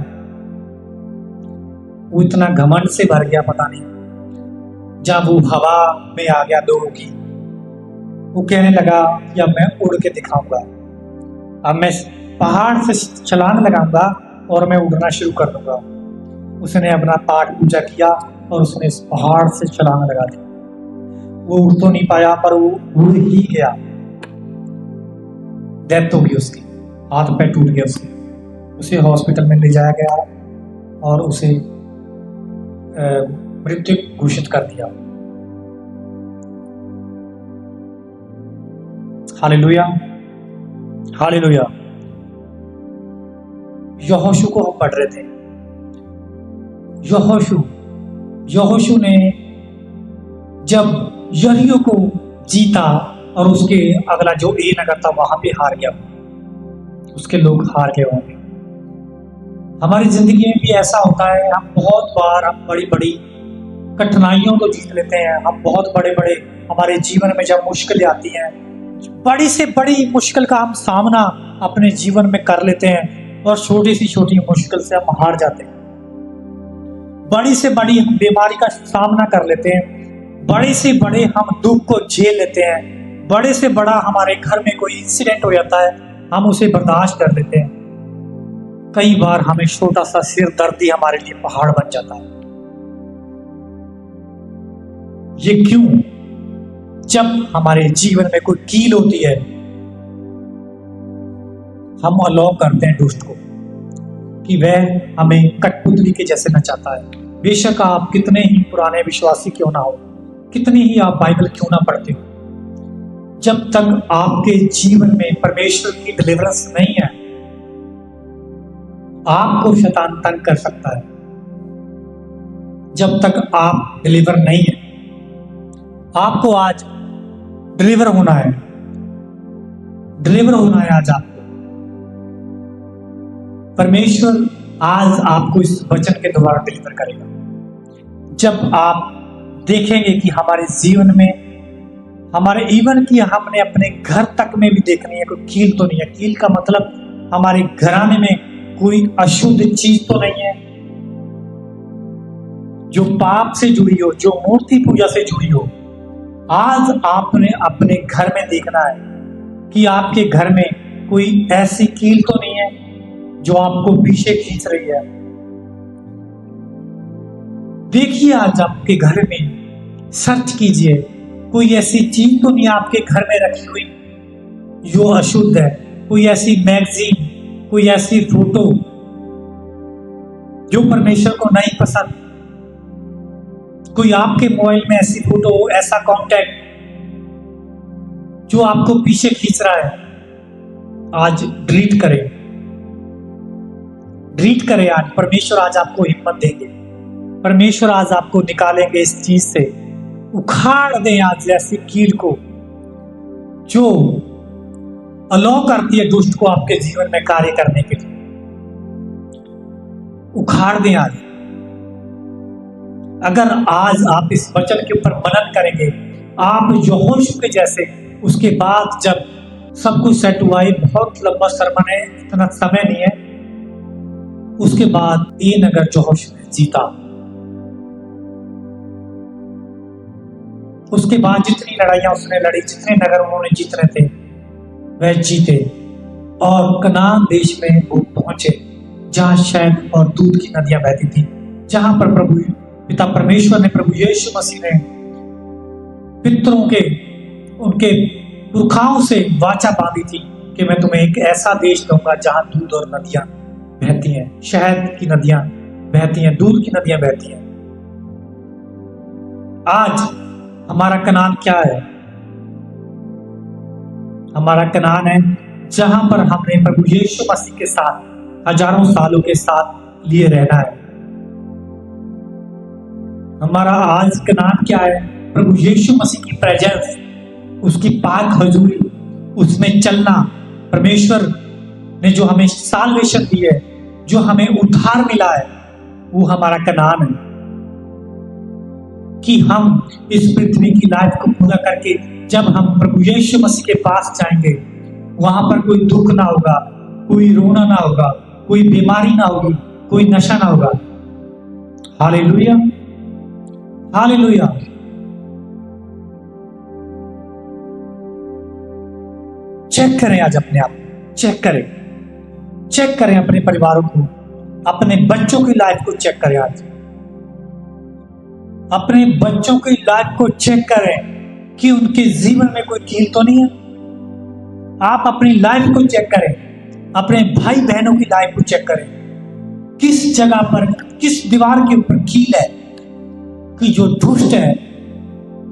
वो इतना घमंड से भर गया, पता नहीं। जब वो हवा में आ गया लोगों की, वो कहने लगा कि अब मैं उड़ के दिखाऊंगा, अब मैं पहाड़ से छलांग लगाऊंगा और मैं उड़ना शुरू कर दूंगा। उसने अपना पाठ पूजा किया और उसने इस पहाड़ से छलांग लगा दी। वो उड़ तो नहीं पाया, पर वो उड़ ही गया। डेथ हो गई उसकी, हाथ पैर टूट गया उसके। उसे हॉस्पिटल में ले जाया गया और उसे मृत्यु घोषित कर दिया। Hallelujah, hallelujah. यहोशू को हम पढ़ रहे थे। यहोशू ने जब यरीहो को जीता और उसके अगला जो ए नगर था वहां पे हार गया, उसके लोग हार गए होंगे। हमारी जिंदगी में भी ऐसा होता है, हम बहुत बार हम बड़ी बड़ी कठिनाइयों को जीत लेते हैं। हम बहुत बड़े बड़े हमारे जीवन में जब मुश्किलें आती हैं, बड़ी से बड़ी मुश्किल का हम सामना अपने जीवन में कर लेते हैं और छोटी सी छोटी मुश्किल से हम हार जाते हैं। बड़ी से बड़ी हम बीमारी का सामना कर लेते हैं, बड़े से बड़े हम दुख को झेल लेते हैं, बड़े से बड़ा हमारे घर में कोई इंसिडेंट हो जाता है, हम उसे बर्दाश्त कर लेते हैं। कई बार हमें छोटा सा सिर दर्द ही हमारे लिए पहाड़ बन जाता है। ये क्यों? जब हमारे जीवन में कोई कील होती है, हम अलाउ करते हैं दुष्ट को कि वह हमें कठपुतली के जैसे नचाता है। बेशक आप कितने ही पुराने विश्वासी क्यों ना हो, कितनी ही आप बाइबल क्यों ना पढ़ते हो, जब तक आपके जीवन में परमेश्वर की डिलीवरेंस नहीं है, आपको शैतान तंग कर सकता है। जब तक आप डिलीवर नहीं है, आपको आज डिलीवर होना है, डिलीवर होना है आज आपको। परमेश्वर आज आपको इस वचन के द्वारा डिलीवर करेगा। जब आप देखेंगे कि हमारे जीवन में, हमारे इवन की हमने अपने घर तक में भी देखनी है, कोई कील तो नहीं है। कील का मतलब हमारे घराने में कोई अशुद्ध चीज तो नहीं है जो पाप से जुड़ी हो, जो मूर्ति पूजा से जुड़ी हो। आज आपने अपने घर में देखना है कि आपके घर में कोई ऐसी कील तो नहीं है जो आपको पीछे खींच रही है। देखिए आज आपके घर में, सर्च कीजिए, कोई ऐसी चीज तो नहीं आपके घर में रखी हुई जो अशुद्ध है। कोई ऐसी मैगजीन, कोई ऐसी फोटो जो परमेश्वर को नहीं पसंद, कोई आपके मोबाइल में ऐसी फोटो, ऐसा कांटेक्ट जो आपको पीछे खींच रहा है, आज डिलीट करें, डिलीट करें। आज परमेश्वर आज आपको हिम्मत देंगे, परमेश्वर आज आपको निकालेंगे इस चीज से। उखाड़ दें आज ऐसी कील को जो अलाउ करती है दुष्ट को आपके जीवन में कार्य करने के लिए। उखाड़ दें आज। अगर आज आप इस वचन के ऊपर मनन करेंगे, आप यहोशू के जैसे, उसके बाद जब सब कुछ सेट हुआ, है बहुत लंबा सरमन है, इतना समय नहीं है, उसके बाद ये नगर यहोशू ने जीता। उसके बाद जितनी लड़ाइयां उसने लड़ी, जितने नगर उन्होंने जीतने थे वह जीते और कनान देश में वो पहुंचे, जहां शहद और दूध की नदियां बहती थी, जहां पर प्रभु पिता परमेश्वर ने, प्रभु यीशु मसीह ने पितरों के, उनके पुरखाओं से वाचा बांधी थी कि मैं तुम्हें एक ऐसा देश दूंगा जहां दूध और नदियां बहती हैं, शहद की नदियां बहती हैं, दूध की नदियां बहती हैं। आज हमारा कनान क्या है? हमारा कनान है जहां पर हमने प्रभु यीशु मसीह के साथ हजारों सालों के साथ लिए रहना है। हमारा आज कनान क्या है? प्रभु यीशु मसीह की प्रेजेंस, उसकी पाक हजूरी, उसमें चलना, परमेश्वर ने जो हमें साल्वेशन दी है, जो हमें उद्धार मिला है, वो हमारा कनान है कि हम इस पृथ्वी की लाइफ को पूरा करके जब हम प्रभु यीशु मसीह के पास जाएंगे, वहां पर कोई दुख ना होगा, कोई रोना ना होगा, कोई बीमारी ना होगी, कोई नशा ना होगा। Hallelujah, hallelujah. चेक करें आज अपने आप, चेक करें अपने परिवारों को, अपने बच्चों की लाइफ को चेक करें आज, अपने बच्चों की लाइफ को चेक करें कि उनके जीवन में कोई कील तो नहीं है। आप अपनी लाइफ को चेक करें, अपने भाई बहनों की लाइफ को चेक करें, किस जगह पर, किस दीवार के ऊपर कील है कि जो दुष्ट है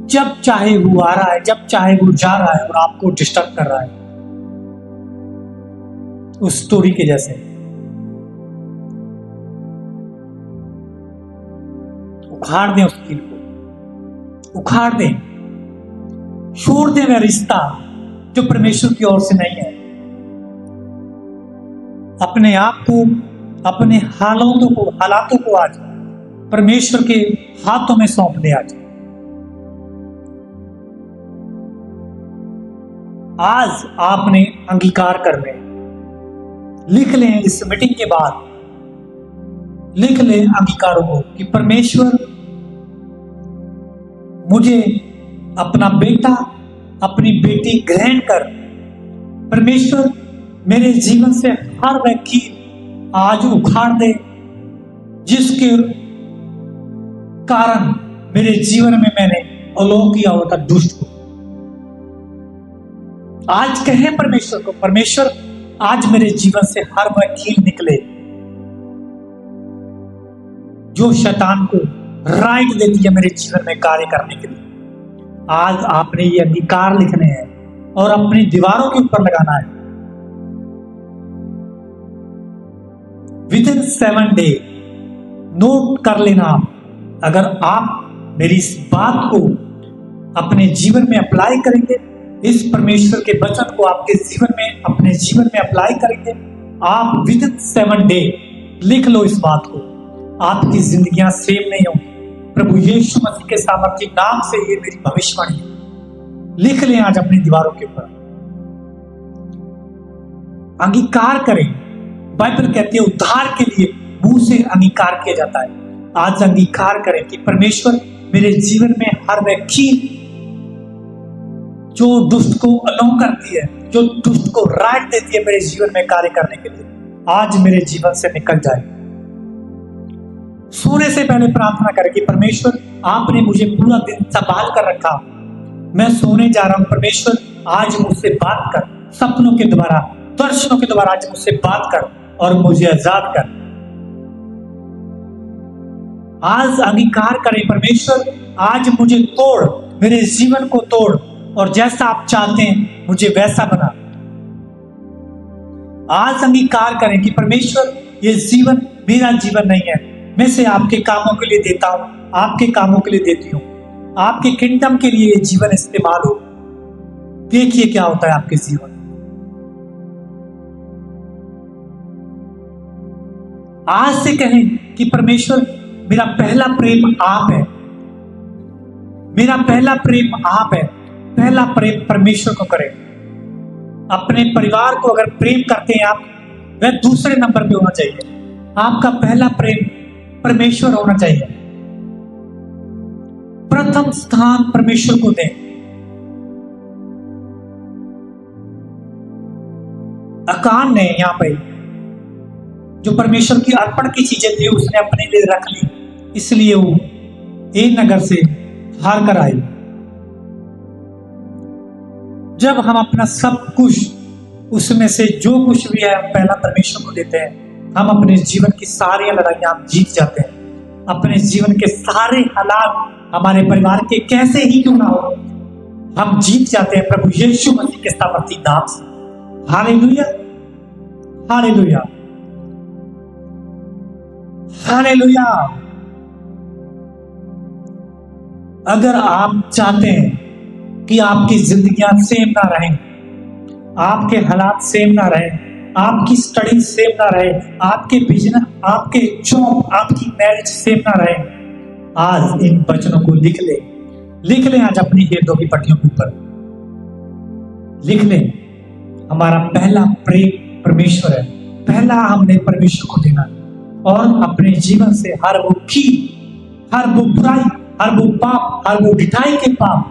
जब चाहे वो आ रहा है, जब चाहे वो जा रहा है और आपको डिस्टर्ब कर रहा है। उस स्टोरी के जैसे उखाड़ दें उस कील को, उखाड़ दें, छोड़ दें वह रिश्ता जो परमेश्वर की ओर से नहीं है। अपने आप को, अपने हालातों को आज परमेश्वर के हाथों में सौंप दें। आज आपने अंगीकार करने, लिख लें इस मीटिंग के बाद, लिख लें अंगीकारों को कि परमेश्वर मुझे अपना बेटा, अपनी बेटी ग्रहण कर। परमेश्वर मेरे जीवन से हर वह कील आज उखाड़ दे जिसके कारण मेरे जीवन में मैंने अलोक किया होता दुष्ट को। आज कहें परमेश्वर को, परमेश्वर आज मेरे जीवन से हर वह कील निकले जो शैतान को राइट देती है मेरे जीवन में कार्य करने के लिए। आज आपने ये अंगीकार लिखने हैं और अपनी दीवारों के ऊपर लगाना है। विदिन 7 डे नोट कर लेना आप। अगर आप मेरी इस बात को अपने जीवन में अप्लाई करेंगे, इस परमेश्वर के वचन को आपके जीवन में, अपने जीवन में अप्लाई करेंगे, आप विदिन 7 डे लिख लो इस बात को, आपकी जिंदगियां सेव नहीं होंगी। प्रभु यीशु मसीह के सामर्थ्य नाम से ये मेरी भविष्यवाणी है। लिख लें आज अपनी दीवारों के ऊपर, अंगीकार करें। बाइबल कहती है उद्धार के लिए मुंह से अंगीकार किया जाता है। आज अंगीकार करें कि परमेश्वर मेरे जीवन में हर वह कील जो दुष्ट को अलाउ करती है, जो दुष्ट को राइट देती है मेरे जीवन में कार्य करने के लिए, आज मेरे जीवन से निकल जाए। सोने से पहले प्रार्थना करें कि परमेश्वर आपने मुझे पूरा दिन संभाल कर रखा, मैं सोने जा रहा हूं, परमेश्वर आज मुझसे बात कर, सपनों के द्वारा, दर्शनों के द्वारा आज मुझसे बात कर और मुझे आजाद कर। आज अंगीकार करें परमेश्वर आज मुझे तोड़, मेरे जीवन को तोड़ और जैसा आप चाहते हैं मुझे वैसा बना। आज अंगीकार करें कि परमेश्वर ये जीवन मेरा जीवन नहीं है, मैं इसे आपके कामों के लिए देता हूं, आपके कामों के लिए देती हूं, आपके किंगडम के लिए ये जीवन इस्तेमाल हो। देखिए क्या होता है आपके जीवन। आज से कहें कि परमेश्वर मेरा पहला प्रेम आप है, मेरा पहला प्रेम आप है। पहला प्रेम परमेश्वर को करें। अपने परिवार को अगर प्रेम करते हैं आप, वह दूसरे नंबर पे होना चाहिए। आपका पहला प्रेम परमेश्वर होना चाहिए। प्रथम स्थान परमेश्वर को दें। अकान ने यहां पे जो परमेश्वर की अर्पण की चीजें थी उसने अपने लिए रख ली, इसलिए वो ए नगर से हार कर आई। जब हम अपना सब कुछ उसमें से जो कुछ भी है पहला परमेश्वर को देते हैं, हम अपने जीवन की सारी लड़ाइयां जीत जाते हैं। अपने जीवन के सारे हालात हमारे परिवार के कैसे ही क्यों ना हो, हम जीत जाते हैं प्रभु यीशु मसीह के सामर्थी नाम से। Hallelujah, hallelujah, hallelujah. अगर आप चाहते हैं कि आपकी जिंदगियां सेम ना रहें, आपके हालात सेम ना रहे, आपकी स्टडी सेम ना रहे, आपके बिजनेस, आपके जॉब, आपकी मैरिज सेम ना रहे। आज इन वचनों को लिख ले आज अपनी हृदयों की पट्टियों के ऊपर लिख ले। हमारा पहला प्रेम परमेश्वर है, पहला हमने परमेश्वर को देना और अपने जीवन से हर वो की, हर वो बुराई, हर वो पाप, हर वो ढिठाई के पाप,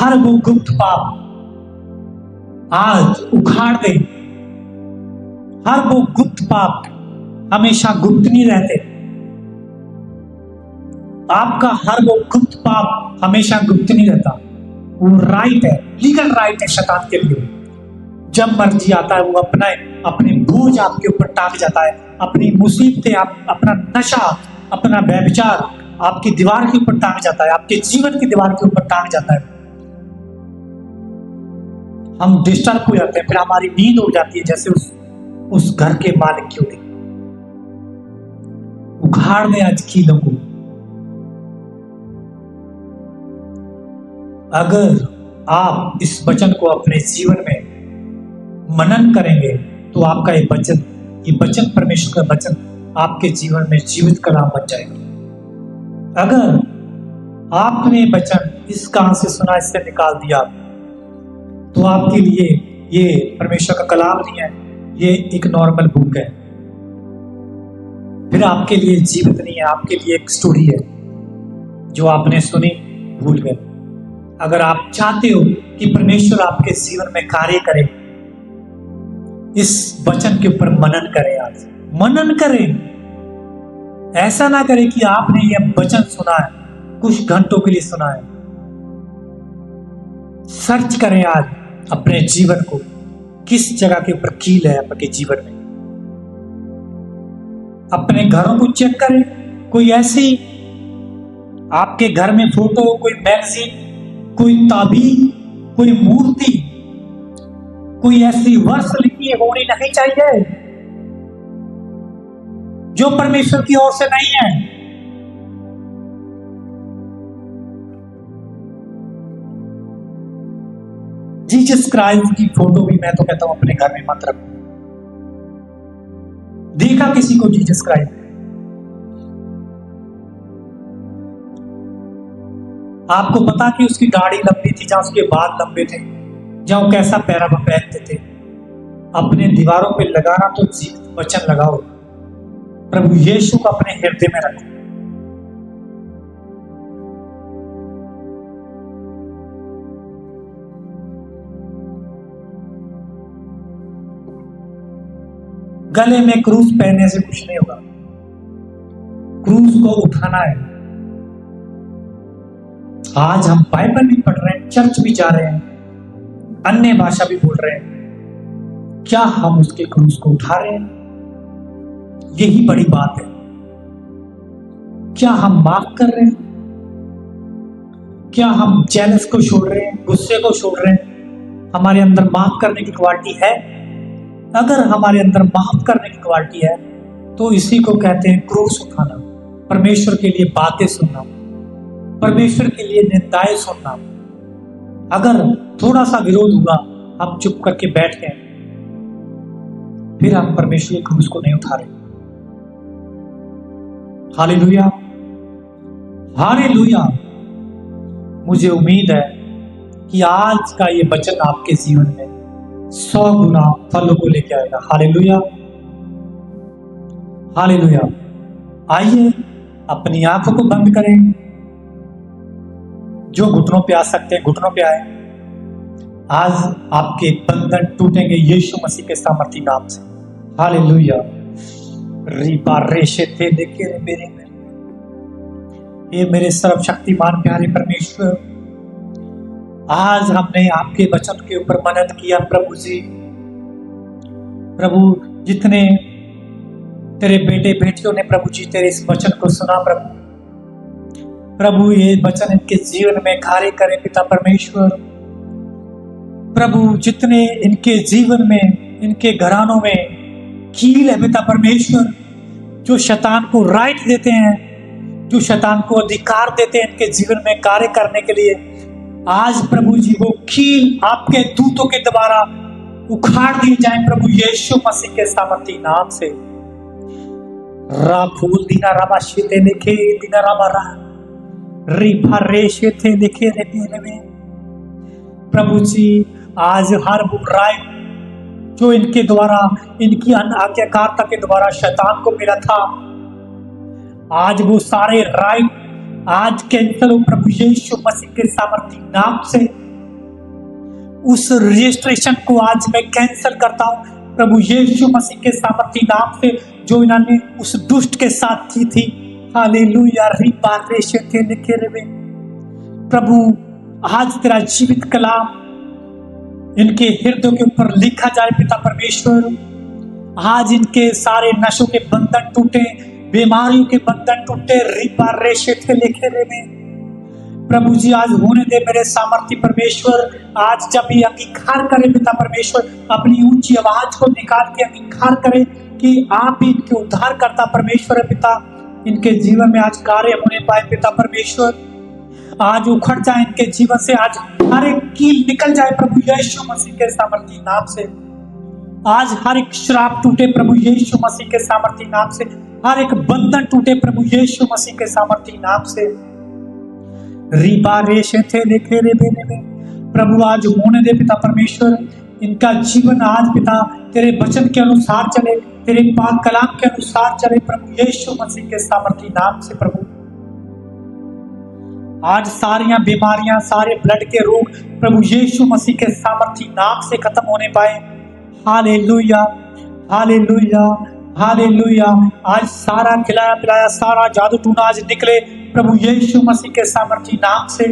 हर वो गुप्त पाप आज उखाड़ दे। हर वो गुप्त पाप हमेशा गुप्त नहीं रहते। आपका हर वो गुप्त पाप हमेशा गुप्त नहीं रहता। वो राइट है, लीगल राइट है शैतान के लिए। जब मर्जी आता है वो अपने बोझ आपके ऊपर टांग जाता है, अपनी मुसीबतें, अपना नशा, अपना व्यभिचार आपकी दीवार के ऊपर टांग जाता है, आपके जीवन की दीवार के ऊपर टांग जाता है। हम डिस्टर्ब हो जाते हैं, फिर हमारी नींद हो जाती है जैसे उस घर के मालिक की उड़ी। उखाड़ दे आज कीलों को। अगर आप इस वचन को अपने जीवन में मनन करेंगे तो आपका ये वचन परमेश्वर का वचन आपके जीवन में जीवित कलाम बन जाएगा। अगर आपने वचन इस कान से सुना, इससे निकाल दिया, तो आपके लिए ये परमेश्वर का कलाम नहीं है, ये एक नॉर्मल बुक है। फिर आपके लिए जीवित नहीं है, आपके लिए एक स्टोरी है जो आपने सुनी, भूल गए। अगर आप चाहते हो कि परमेश्वर आपके जीवन में कार्य करे, इस वचन के ऊपर मनन करें। आज मनन करें। ऐसा ना करें कि आपने यह वचन सुना है, कुछ घंटों के लिए सुना है। सर्च करें आज अपने जीवन को, किस जगह के ऊपर कील है आपके जीवन में। अपने घरों को चेक करें। कोई ऐसी आपके घर में फोटो, कोई मैगजीन, कोई ताबीज, कोई मूर्ति, कोई ऐसी वर्ष लिखी होनी नहीं चाहिए जो परमेश्वर की ओर से नहीं है। जीसस क्राइस्ट की फोटो भी मैं तो कहता हूं अपने घर में मत रखो। देखा किसी को जीसस क्राइस्ट? आपको पता कि उसकी दाढ़ी लंबी थी, जहां उसके बाल लंबे थे, जहां कैसा पहनावा पहनते थे। अपने दीवारों पे लगाना तो जीवित वचन लगाओ, प्रभु यीशु को अपने हृदय में रखो। गले में क्रूस पहनने से कुछ नहीं होगा, क्रूस को उठाना है। आज हम बाइबल भी पढ़ रहे हैं, चर्च भी जा रहे हैं, अन्य भाषा भी बोल रहे हैं, क्या हम उसके क्रूस को उठा रहे हैं? यही बड़ी बात है। क्या हम माफ कर रहे हैं? क्या हम जेलस को छोड़ रहे हैं, गुस्से को छोड़ रहे हैं? हमारे अंदर माफ करने की क्वालिटी है? अगर हमारे अंदर माफ करने की क्वालिटी है तो इसी को कहते हैं क्रूस उठाना, परमेश्वर के लिए बातें सुनना, परमेश्वर के लिए निंदाएं सुनना। अगर थोड़ा सा विरोध हुआ, हम चुप करके बैठ गए, फिर हम परमेश्वर के क्रूस को नहीं उठा रहे। Hallelujah, hallelujah. मुझे उम्मीद है कि आज का ये वचन आपके जीवन में 100 गुना फलों को लेके आएगा। Hallelujah, hallelujah. आइए अपनी आंखों को बंद करें। जो घुटनों पे आ सकते हैं घुटनों पे आए। आज आपके बंधन टूटेंगे यीशु मसीह के सामर्थी नाम से। हालेलुया। रीपा रेशे थे देखे मेरे, ये मेरे सर्वशक्तिमान प्यारे परमेश्वर, आज हमने आपके वचन के ऊपर मनन किया प्रभु जी। प्रभु, जितने तेरे बेटे बेटियों ने प्रभु जी तेरे इस वचन को सुना प्रभु, ये वचन इनके जीवन में कार्य करे पिता परमेश्वर। प्रभु, जितने इनके जीवन में, इनके घरानों में कील है पिता परमेश्वर, जो शैतान को राइट देते हैं, जो शैतान को अधिकार देते हैं इनके जीवन में कार्य करने के लिए, आज प्रभु जी वो कील आपके दूतों के द्वारा उखाड़ दिए जाए प्रभु यीशु मसीह के सामर्थी नाम से। राखूल दिना राबा शेते लिखे दिना राबा रा रिभा रेशे थे लिखे रे प्रभु जी आज हर बुराई जो इनके द्वारा, इनकी अनाज्ञाकारिता के द्वारा शैतान को मिला था, आज वो सारे राइट आज कैंसिल हो प्रभु यीशु मसीह के सामर्थी नाम से। उस रजिस्ट्रेशन को आज मैं कैंसिल करता हूं प्रभु यीशु मसीह के सामर्थी नाम से, जो इन्होंने उस दुष्ट के साथ की थी। हालेलुया रिबा रेशे थे लिखे रे प्रभु आज तेरा जीवित कलाम इनके हृदयों के ऊपर लिखा जाए पिता परमेश्वर। आज इनके सारे नशों के बंधन टूटे, बीमारियों के बंधन टूटे, रिबा रेशे थे लिखे रे प्रभु जी आज होने दे मेरे सामर्थ्य परमेश्वर। आज जब ये अंगीकार करे पिता परमेश्वर, अपनी ऊंची आवाज को निकाल के अंगीकार करे कि आप ही इनके उद्धार करता परमेश्वर है पिता। इनके जीवन में आज कार्य होने पाए पिता परमेश्वर। आज उखड़ जाए इनके जीवन से, आज हर एक कील निकल जाए प्रभु यीशु मसीह के सामर्थी नाम से। आज हर एक श्राप टूटे प्रभु यीशु मसीह के सामर्थी नाम से, हर एक बंधन टूटे प्रभु यीशु मसीह के सामर्थी नाम से। रिबा रेशे थे लिखे रे बेने प्रभु आज होने दे पिता परमेश्वर। इनका जीवन आज पिता तेरे वचन के अनुसार चले, तेरे पाक कलाम के अनुसार चले प्रभु यीशु मसीह के सामर्थी नाम से। प्रभु आज सारियां बीमारियां, सारे ब्लड के रोग प्रभु यीशु मसीह के सामर्थी नाम से खत्म होने पाए। Hallelujah hallelujah hallelujah. आज सारा खिलाया पिलाया, सारा जादू टूना आज निकले प्रभु यीशु मसीह के सामर्थी नाम से।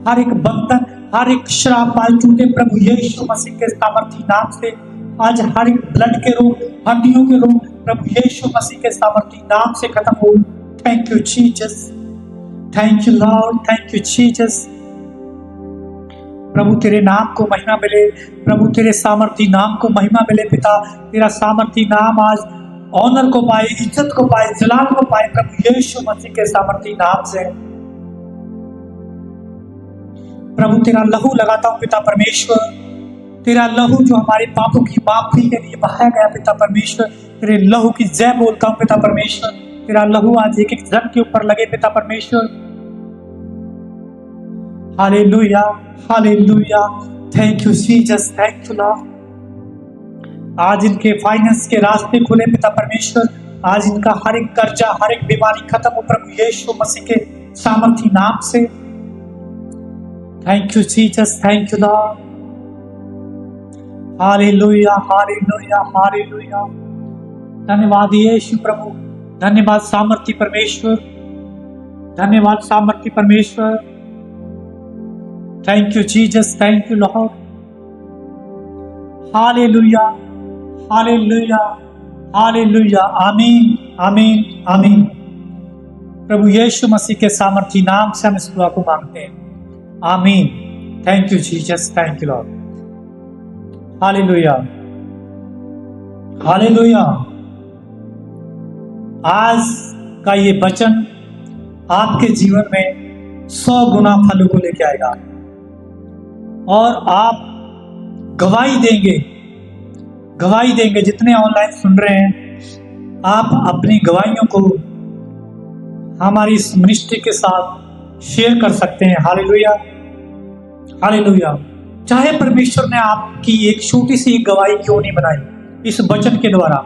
हर एक बंधन, हर एक श्राप आज टूटे प्रभु यीशु मसीह के सामर्थी नाम से। आज हर एक ब्लड के रोग, हड्डियों के रोग प्रभु यीशु मसीह के सामर्थी नाम से खत्म हो। Thank you Jesus, thank you lord, thank you Jesus. प्रभु तेरे नाम को महिमा मिले, प्रभु तेरे सामर्थी नाम को महिमा मिले पिता। तेरा सामर्थी नाम आज ऑनर को पाए, इज्जत को पाए, जलाल को पाए प्रभु यीशु मसीह के सामर्थी नाम से। प्रभु तेरा लहू लगाता हूं पिता परमेश्वर, तेरा लहू जो हमारे पापों की माफी के लिए बहाया गया पिता परमेश्वर, तेरे लहू की जय बोलता हूं पिता परमेश्वर। तेरा लहू आज एक एक जन के ऊपर लगे पिता परमेश्वर। Hallelujah hallelujah. Thank you Jesus, thank you Lord. आज इनके फाइनेंस के रास्ते खुले पिता परमेश्वर। आज इनका हर एक कर्जा, हर एक बीमारी खत्म हो प्रभु यीशु मसीह के सामर्थी नाम से। Thank you Jesus, thank you Lord. Hallelujah hallelujah hallelujah. धन्यवाद यीशु प्रभु, धन्यवाद सामर्थी परमेश्वर, धन्यवाद सामर्थी परमेश्वर। Thank you Jesus, thank you Lord. Hallelujah hallelujah hallelujah. आमीन आमीन आमीन। प्रभु यीशु मसीह के सामर्थी नाम से हम इस दुआ को मांगते हैं, आमीन। Thank you Jesus, thank you Lord. Hallelujah hallelujah. आज का ये वचन आपके जीवन में 100 गुना फलों को लेके आएगा और आप गवाही देंगे, गवाही देंगे। जितने ऑनलाइन सुन रहे हैं, आप अपनी गवाहियों को हमारी इस मिनिस्ट्री के साथ शेयर कर सकते हैं। Hallelujah hallelujah. चाहे परमेश्वर ने आपकी एक छोटी सी गवाही क्यों नहीं बनाई इस वचन के द्वारा,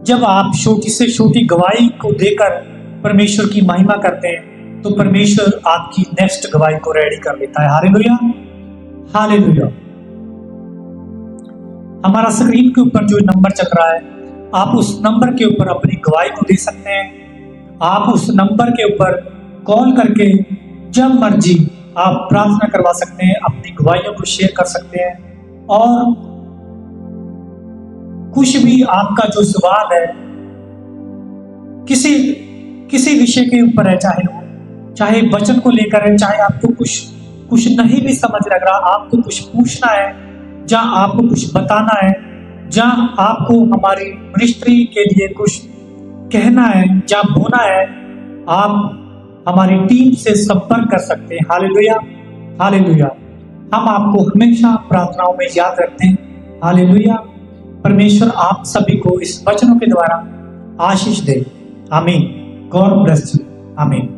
जब आप छोटी से छोटी गवाही को देकर परमेश्वर की महिमा करते हैं तो परमेश्वर आपकी नेक्स्ट गवाही को रेडी कर लेता है। Hallelujah hallelujah. हमारा स्क्रीन के ऊपर जो नंबर चल रहा है, आप उस नंबर के ऊपर अपनी गवाही को दे सकते हैं। आप उस नंबर के ऊपर कॉल करके जब मर्जी आप प्रार्थना करवा सकते हैं, अपनी गवाहियों को शेयर कर सकते हैं। और कुछ भी आपका जो सवाल है, किसी विषय के ऊपर है, चाहे वचन को लेकर है, चाहे आपको कुछ नहीं भी समझ लग रहा, आपको कुछ पूछना है, जहां आपको कुछ बताना है, जहां आपको हमारी मिनिस्ट्री के लिए कुछ कहना है, जहां बोलना है, आप हमारी टीम से संपर्क कर सकते हैं। Hallelujah hallelujah. हम आपको हमेशा प्रार्थनाओं में याद रखते हैं। हालेलुया। परमेश्वर आप सभी को इस वचनों के द्वारा आशीष दे। आमीन। God bless you. आमीन।